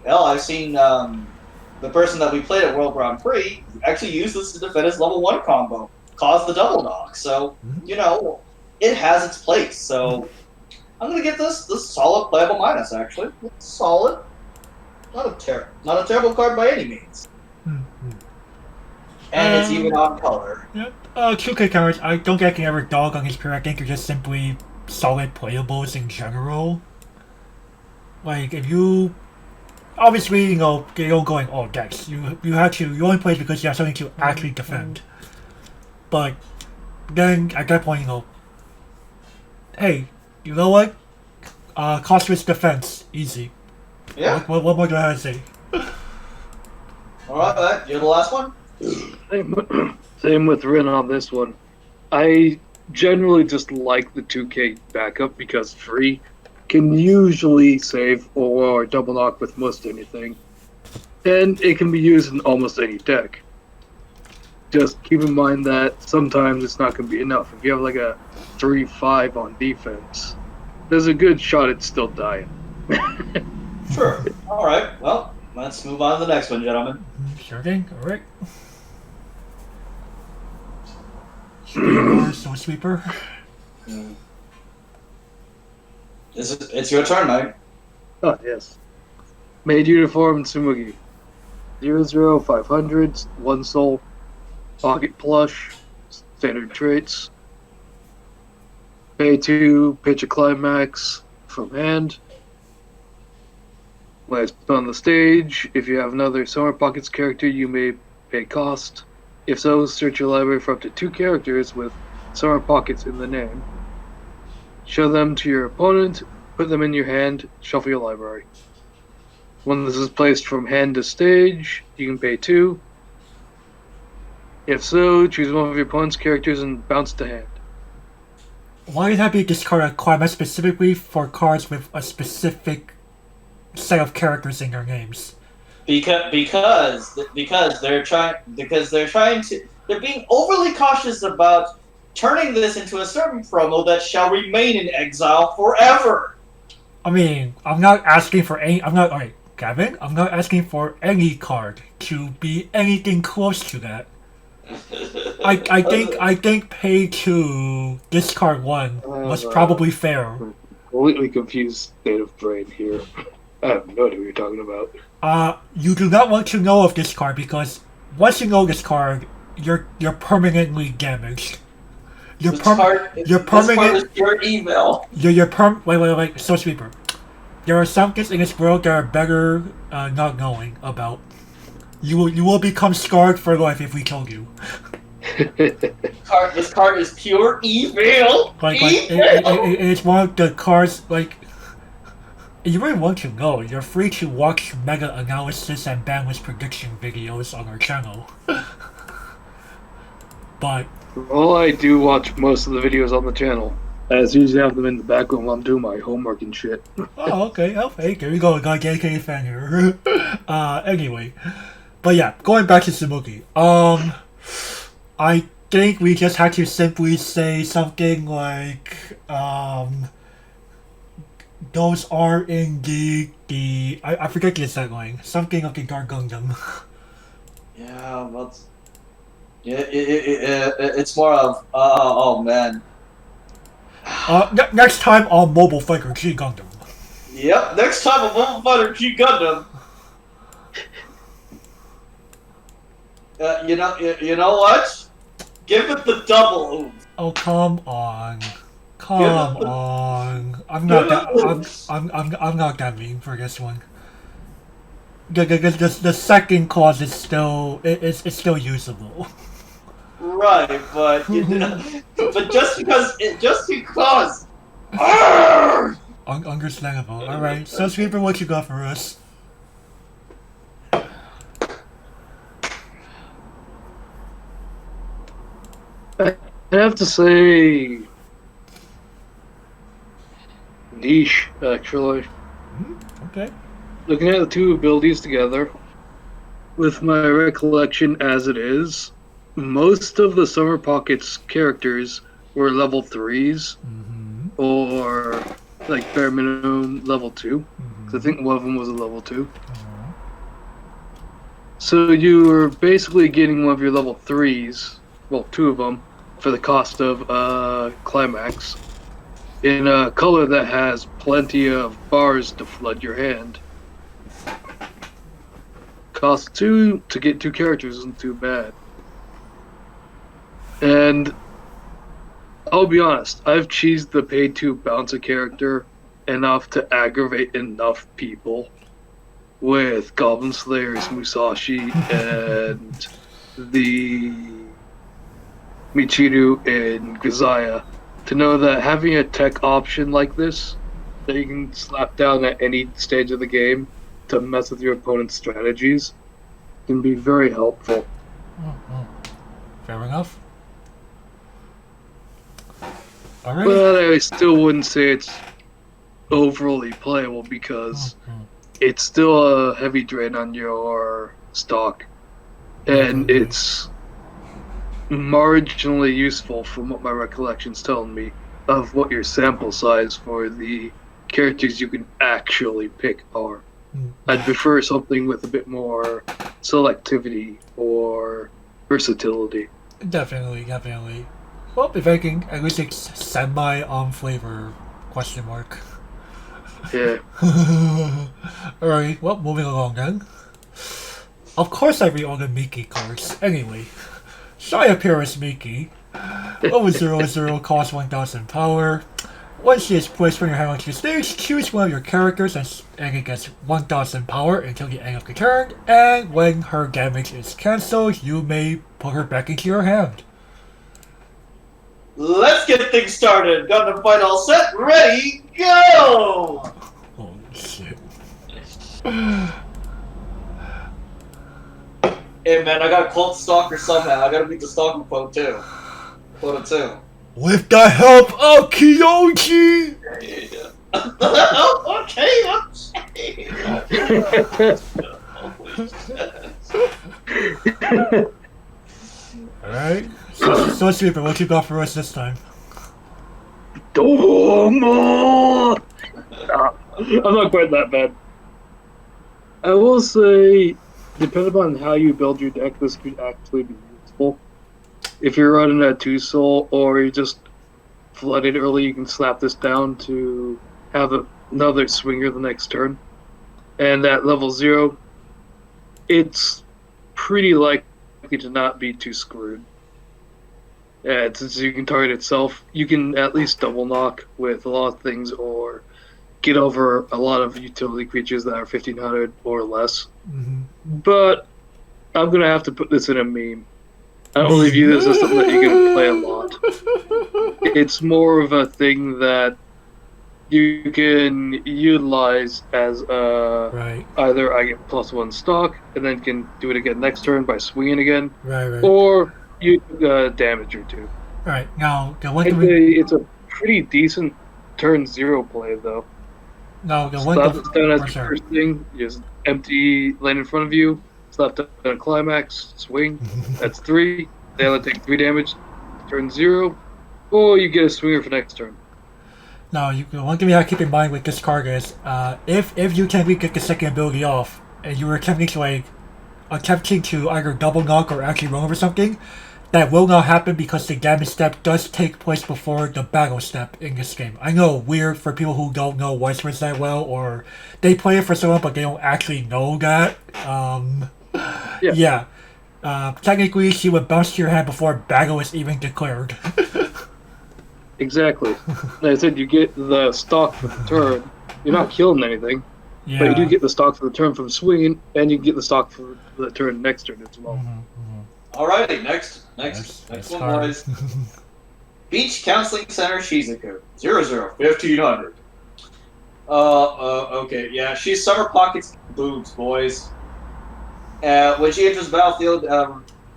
the person that we played at World Grand Prix actually used this to defend his level 1 combo, caused the double knock. So, you know, it has its place. So, I'm going to give this solid playable minus, actually. It's solid. Not a terrible card by any means. And it's even on color. Yeah. 2K cards, I don't think I can ever dog on his pair. I think they're just simply solid playables in general. Like, if you... Obviously, you know, they don't go in all decks. You only play because you have something to actually defend. But then, at that point, you know, hey, you know what? Costless defense, easy. Yeah. What more do I have to say? Alright, you're the last one? Same with Rin on this one. I generally just like the 2K backup because free can usually save or double knock with most anything. And it can be used in almost any deck. Just keep in mind that sometimes it's not going to be enough. If you have like a 3-5 on defense, there's a good shot it's still dying. Sure. Alright, well, let's move on to the next one, gentlemen. Sure thing, alright. Soul Sweeper. It's your turn, Mike. Oh, yes. Maid Uniform Tsumugi. 0/0, 500, 1 soul, pocket plush, standard traits. Pay 2, pitch a climax from hand. When it's on the stage, if you have another Summer Pockets character, you may pay cost. If so, search your library for up to 2 characters with Summer Pockets in the name. Show them to your opponent, put them in your hand, shuffle your library. When this is placed from hand to stage, you can pay 2. If so, choose one of your opponent's characters and bounce to hand. Why did that be discard a card specifically for cards with a specific set of characters in their names? Because they're being overly cautious about turning this into a certain promo that shall remain in exile forever. I mean, alright, Gavin, I'm not asking for any card to be anything close to that. I think pay 2, discard 1 was probably fair. Completely confused state of brain here. I have no idea what you're talking about. You do not want to know of this card because once you know this card, you're permanently damaged. This card is pure evil. Wait, Soul Sweeper. There are some things in this world that are better not knowing about. You will become scarred for life if we kill you. This card is pure evil. It's one of the cards, like, if you really want to know, you're free to watch mega analysis and bandwidth prediction videos on our channel. But well, I do watch most of the videos on the channel. I usually have them in the background while I'm doing my homework and shit. oh, okay, hey, there you go, got a dedicated fan here. Anyway. But yeah, going back to Tsumugi. I think we just had to simply say something like, those are indeed I forget the exact line. Something of the Dark Gundam. Yeah, but it's more of oh man. Next time on Mobile Fighter G Gundam. Yep, next time on Mobile Fighter G Gundam. You know what? Give it the double oomph. Oh, come on. I'm not that mean for this one. The second clause is still it's still usable. Right, but but just because. Understandable. All right, so Sweeper, what you got for us? I have to say niche, actually. Okay. Looking at the two abilities together, with my recollection as it is, most of the Summer Pockets characters were level 3s, or like bare minimum level 2. Because I think one of them was a level 2. So you're basically getting one of your level 3s, well, 2 of them, for the cost of Climax, in a color that has plenty of bars to flood your hand. Cost 2 to get 2 characters isn't too bad. And I'll be honest, I've cheesed the pay to bounce a character enough to aggravate enough people with Goblin Slayer's Musashi and the Michiru and Gazaya to know that having a tech option like this that you can slap down at any stage of the game to mess with your opponent's strategies can be very helpful. Fair enough. Alright. But I still wouldn't say it's overly playable because it's still a heavy drain on your stock, and it's marginally useful from what my recollection's telling me of what your sample size for the characters you can actually pick are. I'd prefer something with a bit more selectivity or versatility. Definitely. Well, if anything, at least it's semi flavor, question mark. Yeah. Alright, well, moving along then. Of course I read all the Miki cards. Anyway, Shy Appearance Miki. Level 00, cost 1000 power. Once she is placed from your hand onto the stage, choose one of your characters and it gets 1000 power until the end of the turn. And when her damage is cancelled, you may put her back into your hand. Let's get things started. Got the fight all set. Ready, go! Holy shit. Hey man, I got Cult Stalker somehow. I gotta beat the Stalker quote too. Quota 2. With the help of Kyoji! Okay. Alright, so Sleeper, what you got for us this time? Domo! I'm not quite that bad. I will say, depending on how you build your deck, this could actually be useful. If you're running a 2-soul or you just flooded early, you can slap this down to have another swinger the next turn. And at level 0, it's pretty likely to not be too screwed. Yeah, since you can target itself, you can at least double knock with a lot of things or get over a lot of utility creatures that are 1500 or less. But I'm going to have to put this in a meme. I don't really view this as something that you can play a lot. It's more of a thing that you can utilize as either I get +1 stock and then can do it again next turn by swinging again, or you damage or 2. Right, now, it's a pretty decent turn 0 play though. No, the slap this down as the first thing, you just empty land in front of you, slap down a climax, swing, that's 3, they only take 3 damage, turn 0, or you get a swinger for next turn. Now, the one thing you have to keep in mind with this card is, if you can get the second ability off, and you were attempting to either double knock or actually run over something, that will not happen because the damage step does take place before the battle step in this game. I know, weird for people who don't know Weiss Schwarz that well, or they play it for someone but they don't actually know that. Technically, she would bounce to your hand before battle is even declared. Exactly. Like I said, you get the stock for the turn. You're not killing anything, but you do get the stock for the turn from swinging, and you can get the stock for the turn next turn as well. Alrighty, next one, boys. Beach Counseling Center Shizuku. 00, 1500. Okay, yeah, she's Summer Pocket's boobs, boys. When she enters the battlefield,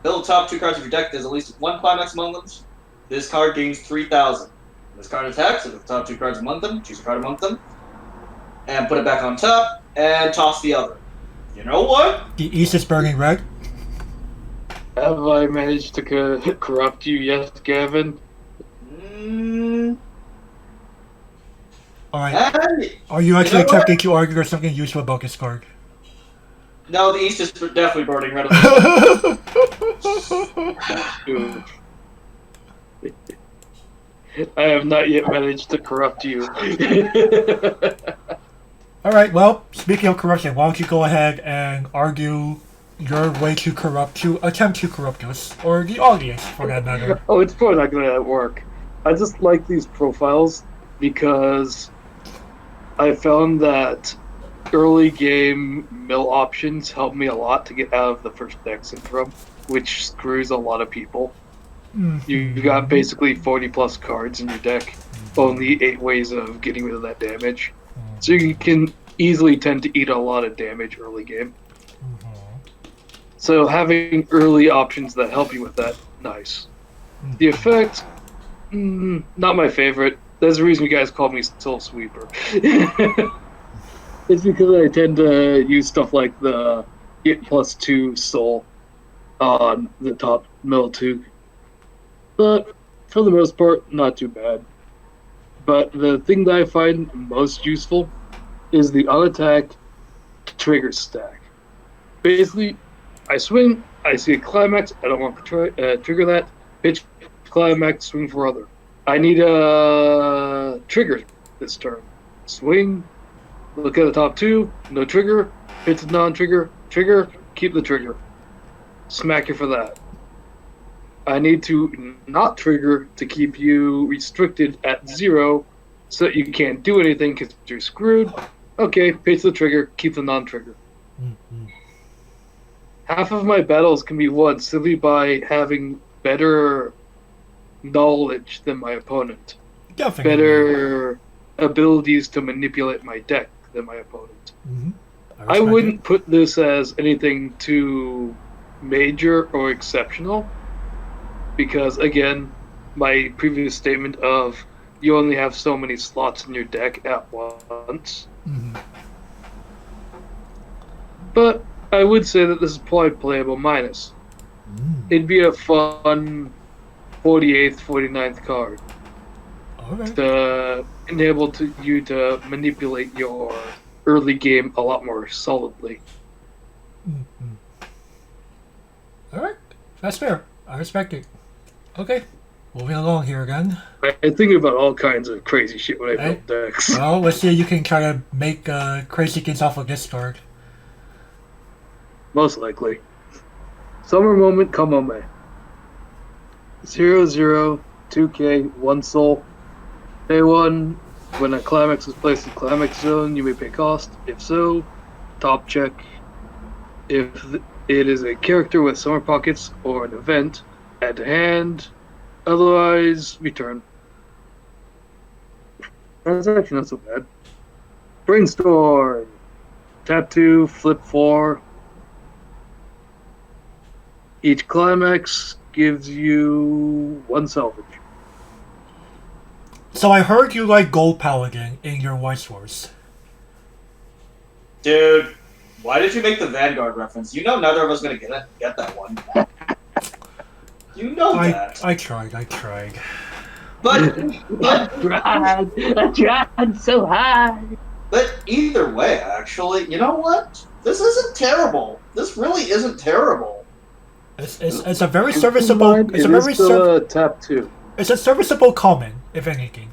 build top 2 cards of your deck. There's at least 1 climax among them. This card gains 3,000. This card attacks. If the top 2 cards among them, choose a card among them, and put it back on top, and toss the other. You know what? The East is burning red. Have I managed to corrupt you yet, Gavin? Alright. Are you actually attempting to argue or something useful about this card? No, the East is definitely burning red. I have not yet managed to corrupt you. Alright, well, speaking of corruption, why don't you go ahead and argue your way to attempt to corrupt us, or the audience, for that matter. Oh, it's probably not going to work. I just like these profiles because I found that early game mill options help me a lot to get out of the first deck syndrome, which screws a lot of people. You got basically 40 plus cards in your deck, only 8 ways of getting rid of that damage. So you can easily tend to eat a lot of damage early game. So having early options that help you with that, nice. The effect, not my favorite. There's a reason you guys call me Soul Sweeper. It's because I tend to use stuff like the get +2 soul on the top middle 2. But for the most part, not too bad. But the thing that I find most useful is the unattack trigger stack. Basically, I swing, I see a climax, I don't want to trigger that, pitch, climax, swing for other. I need a trigger this turn. Swing, look at the top 2, no trigger, pitch non-trigger, trigger, keep the trigger. Smack you for that. I need to not trigger to keep you restricted at 0 so that you can't do anything because you're screwed. Okay, pitch the trigger, keep the non-trigger. Half of my battles can be won simply by having better knowledge than my opponent. Definitely. Better abilities to manipulate my deck than my opponent. I wouldn't put this as anything too major or exceptional. Because, again, my previous statement of you only have so many slots in your deck at once. But I would say that this is probably playable minus. It'd be a fun 48th, 49th card. To enable you to manipulate your early game a lot more solidly. Alright, that's fair. I respect it. Okay, moving along here again. I think about all kinds of crazy shit when I build decks. Well, let's see if you can try to make crazy things off of this card. Most likely. Summer Moment Kamome. 0/0, 2k, 1 soul. Pay 1. When a climax is placed in climax zone, you may pay cost. If so, top check. If it is a character with summer pockets or an event, add to hand. Otherwise, return. That's actually not so bad. Brainstorm. Tap 2, flip 4. Each climax gives you 1 salvage. So I heard you like Gold Paladin in your Weiss Schwarz. Dude, why did you make the Vanguard reference? You know neither of us gonna get that one. You know that. I tried. But I tried so hard. But either way, actually, you know what? This isn't terrible. This really isn't terrible. It's a very serviceable. It's a very tap 2. It's a serviceable comment, if anything.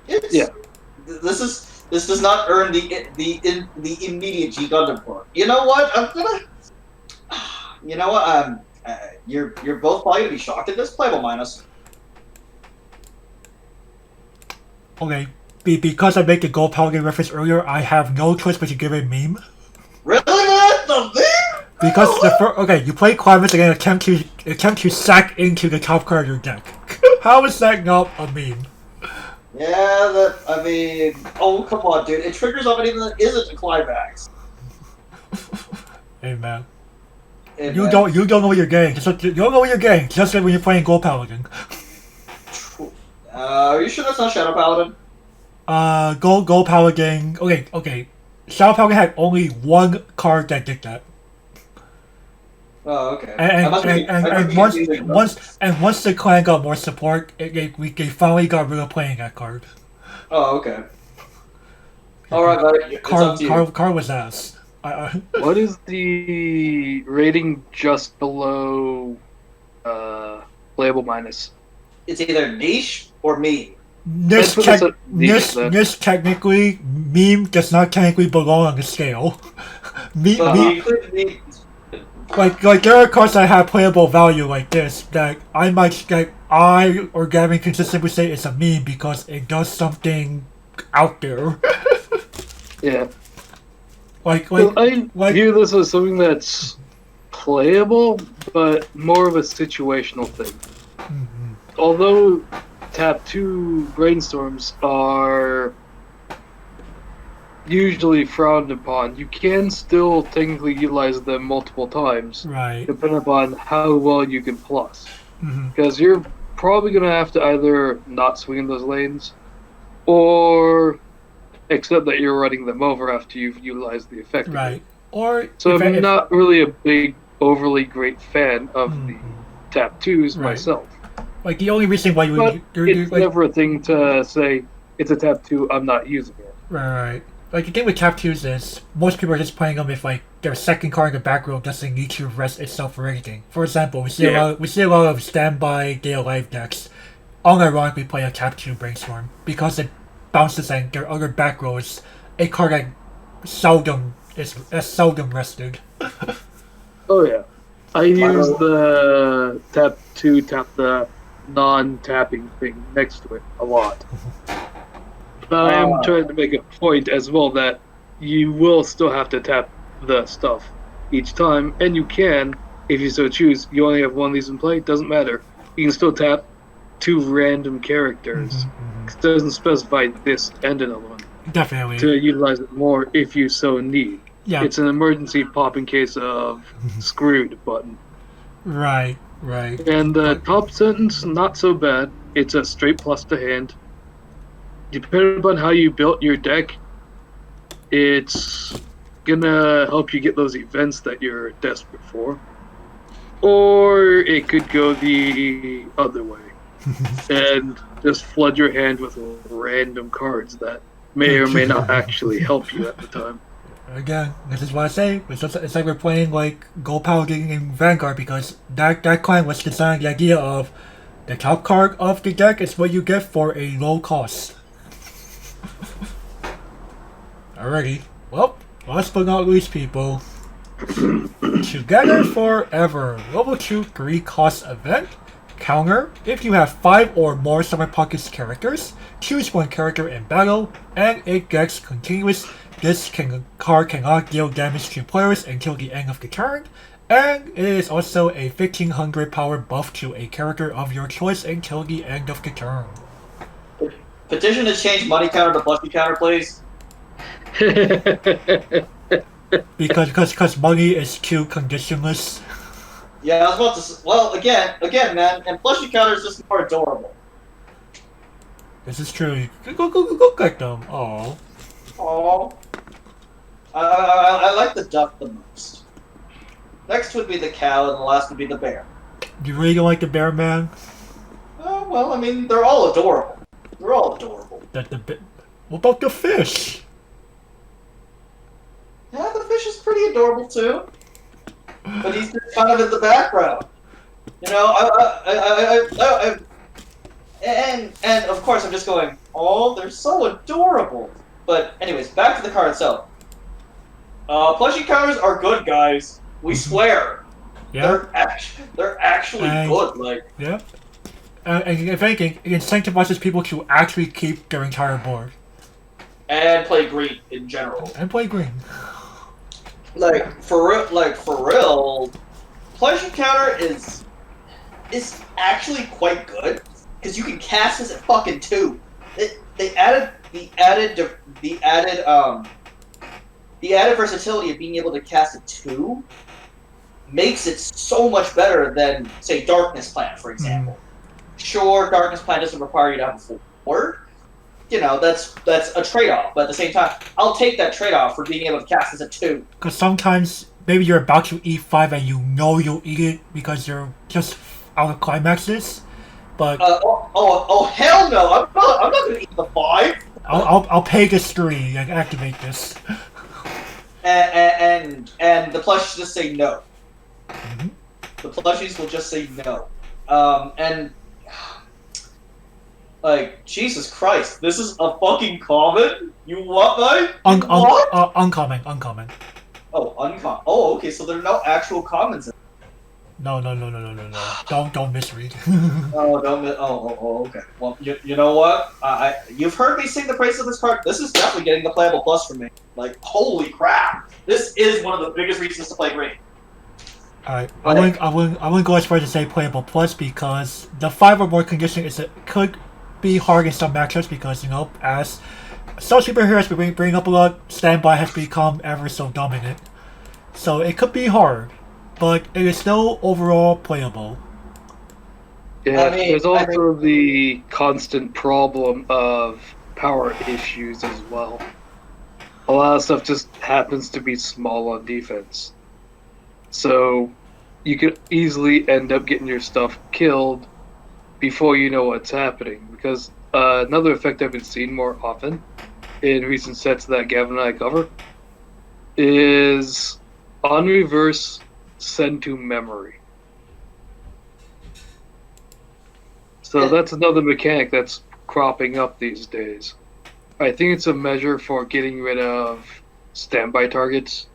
This does not earn the immediate G Gundam for. You know what? You know what? You're both probably gonna be shocked at this. Playable minus. Okay, because I made the Gold Paladin reference earlier, I have no choice but to give a meme. Really, man? The meme? Because you play climax and then attempt to sack into the top card of your deck. How is that not a meme? Yeah, oh come on, dude! It triggers off anything that isn't a climax. Hey man, you don't know what you're getting. You don't know what you're getting just like when you're playing Gold Paladin. Are you sure that's not Shadow Paladin? Gold Paladin. Okay. Shadow Paladin had only one card that did that. Oh, okay. And once the clan got more support, they finally got rid of playing that card. Oh, okay. All right, buddy. Card was ass. What is the rating just below playable minus? It's either niche or meme. This technically, meme does not technically belong on the scale. Like there are cards that have playable value like this that I or Gavin consistently say it's a meme because it does something out there. Yeah. I view this as something that's playable, but more of a situational thing. Mm-hmm. Although Tap 2 brainstorms are usually frowned upon, you can still technically utilize them multiple times, right? Depending upon how well you can plus. Mm-hmm. Because you're probably going to have to either not swing in those lanes, or accept that you're running them over after you've utilized the effect. Right. Or so I'm not really a big, overly great fan of the Tap 2s myself. Like the only reason why it's never a thing to say it's a Tap 2, I'm not using it. Right. Like the thing with Tap 2s is most people are just playing them if like their second card in the back row doesn't need to rest itself for anything. For example, we see a lot of standby Day Alive decks unironically play a Tap 2 Brainstorm because it bounces and their other back row is a card that seldom rested. Oh yeah. I use the Tap 2 tap the non-tapping thing next to it a lot. But I am trying to make a point as well that you will still have to tap the stuff each time, and you can, if you so choose. You only have one of these in play, doesn't matter. You can still tap 2 random characters. It doesn't specify this and another one. Definitely. To utilize it more if you so need. Yeah. It's an emergency pop in case of screwed button. Right. And the top sentence, not so bad. It's a straight plus to hand. Depending upon how you built your deck, it's gonna help you get those events that you're desperate for. Or it could go the other way and just flood your hand with random cards that may or may not actually help you at the time. Again, this is what I say. It's like we're playing like Gold Paladin in Vanguard because that client was designed the idea of the top card of the deck is what you get for a low cost. Alrighty. Well, last but not least, people. Together Forever. Level 2 3 cost event. Counter. If you have 5 or more Summer Pockets characters, choose one character in battle, and it gets continuous. This card cannot deal damage to players until the end of the turn, and it is also a 1500 power buff to a character of your choice until the end of the turn. Petition to change money counter to plushy counter, please. because money is too conditionless. Yeah, I was about to. Well, again, man, and plushy counter is just more adorable. This is true. Go get them. Aww. Aww. I like the duck the most. Next would be the cow, and the last would be the bear. You really don't like the bear, man? Well, I mean, they're all adorable. They're all adorable. What about the fish? Yeah, the fish is pretty adorable too. But he's just kind of in the background. You know, and of course I'm just going, oh, they're so adorable. But anyways, back to the card itself. Plushie counters are good, guys. We swear. Yeah. They're actually good. Like. Yeah. And if anything, it incentivizes people to actually keep their entire board. And play green in general. And play green. Like for real, Pleasure Counter is actually quite good because you can cast this at fucking 2. They added the added versatility of being able to cast at 2 makes it so much better than, say, Darkness Plant, for example. Sure, Darkness Plant doesn't require you to have a 4. You know, that's a trade-off, but at the same time, I'll take that trade-off for being able to cast this at 2. Because sometimes, maybe you're about to eat 5 and you know you'll eat it because you're just out of climaxes, but... hell no! I'm not gonna eat the 5! I'll pay this 3 and activate this. and the plushies just say no. Mhm. The plushies will just say no. And like Jesus Christ, this is a fucking common. You what, man? What? Uncommon, uncommon. Oh, uncommon. Oh, okay. So there are no actual commons. No. Don't misread. Oh, don't. Okay. Well, you know what? You've heard me sing the praise of this card. This is definitely getting the playable plus for me. Like, holy crap! This is one of the biggest reasons to play green. Alright, I wouldn't go as far as to say playable plus because the 5 or more condition could be hard in some matchups because, as some superheroes bring up a lot, standby has become ever so dominant. So it could be hard, but it is still overall playable. Yeah, there's also the constant problem of power issues as well. A lot of stuff just happens to be small on defense. So you could easily end up getting your stuff killed before you know what's happening. Because another effect I've been seeing more often in recent sets that Gavin and I cover is on reverse send to memory. So that's another mechanic that's cropping up these days. I think it's a measure for getting rid of standby targets.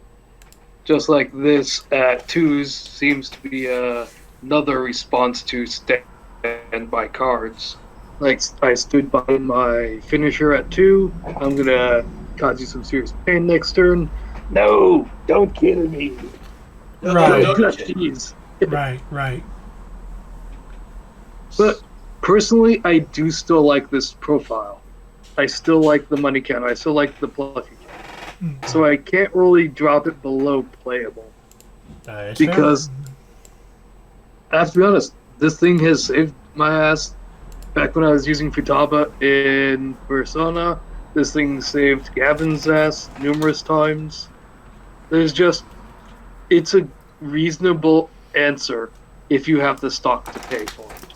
Just like this at 2s seems to be another response to standby cards. Like, I stood by my finisher at 2, I'm gonna cause you some serious pain next turn. No, don't kill me. Right. Jeez. Right. But personally, I do still like this profile. I still like the money count. I still like the plushie. So I can't really drop it below playable. Because, I have to be honest, this thing has saved my ass. Back when I was using Futaba in Persona, this thing saved Gavin's ass numerous times. It's a reasonable answer if you have the stock to pay for it.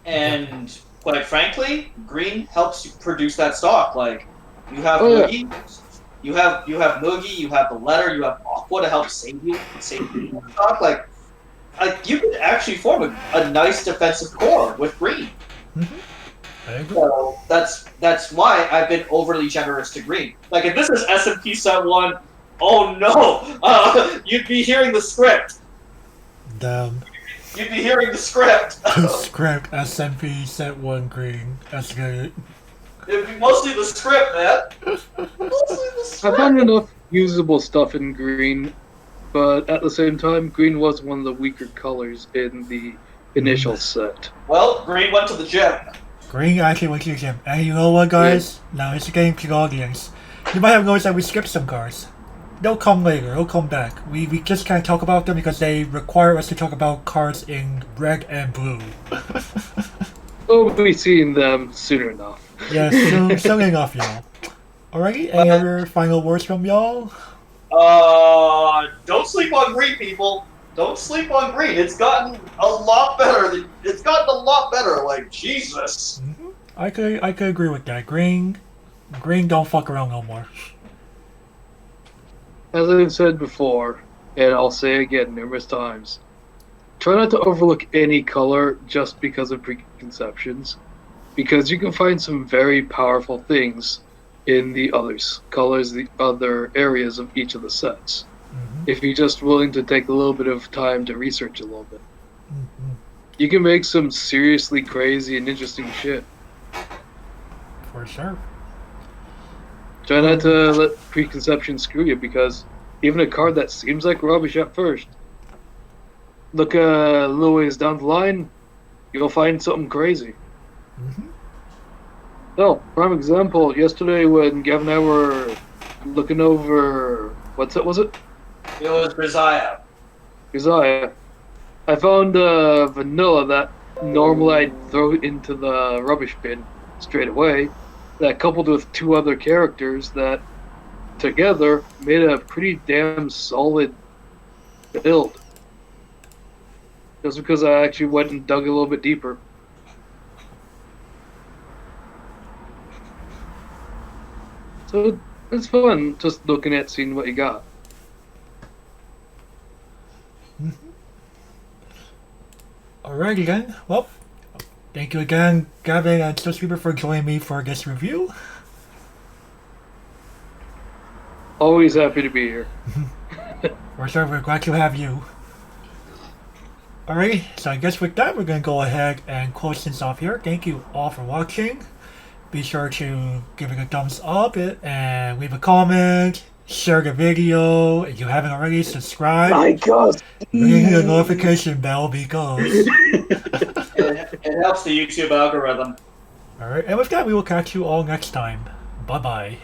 And quite frankly, green helps you produce that stock. Like, you have Mugi, you have Mugi, you have the letter, you have Aqua to help save you stock. Like you could actually form a nice defensive core with green. So that's why I've been overly generous to green. Like, if this is SMP set 1, oh no, you'd be hearing the script. Damn. You'd be hearing the script. The script, SMP set 1 green. That's good. It'd be mostly the script, man. Mostly the script. I found enough usable stuff in green, but at the same time, green was one of the weaker colors in the initial set. Well, green went to the gym. Green actually went to the gym. And you know what, guys? Now it's a game to the audience. You might have noticed that we skipped some cards. They'll come later. They'll come back. We just can't talk about them because they require us to talk about cards in red and blue. We'll be seeing them soon enough. Yeah, soon enough, y'all. Alrighty, any other final words from y'all? Don't sleep on green, people. Don't sleep on green. It's gotten a lot better. Like, Jesus. I could agree with that. Green don't fuck around no more. As I've said before, and I'll say again numerous times, try not to overlook any color just because of preconceptions, because you can find some very powerful things in the colors, the other areas of each of the sets. If you're just willing to take a little bit of time to research a little bit. You can make some seriously crazy and interesting shit. For sure. Try not to let preconceptions screw you, because even a card that seems like rubbish at first, look a little ways down the line, you'll find something crazy. So, prime example, yesterday when Gavin and I were looking over, what set was it? It was Grisaya. I found vanilla that normally I'd throw into the rubbish bin straight away, that coupled with 2 other characters that together made a pretty damn solid build. Just because I actually went and dug a little bit deeper. So It's fun just looking at seeing what you got. Alrighty then. Well, thank you again, Gavin and Swissweaver, for joining me for this review. Always happy to be here. We're glad to have you. Alright, so I guess with that, we're going to go ahead and close things off here. Thank you all for watching. Be sure to give it a thumbs up and leave a comment, share the video. If you haven't already, subscribe. My God! Ring the notification bell because... It helps the YouTube algorithm. Alright, and with that, we will catch you all next time. Bye-bye.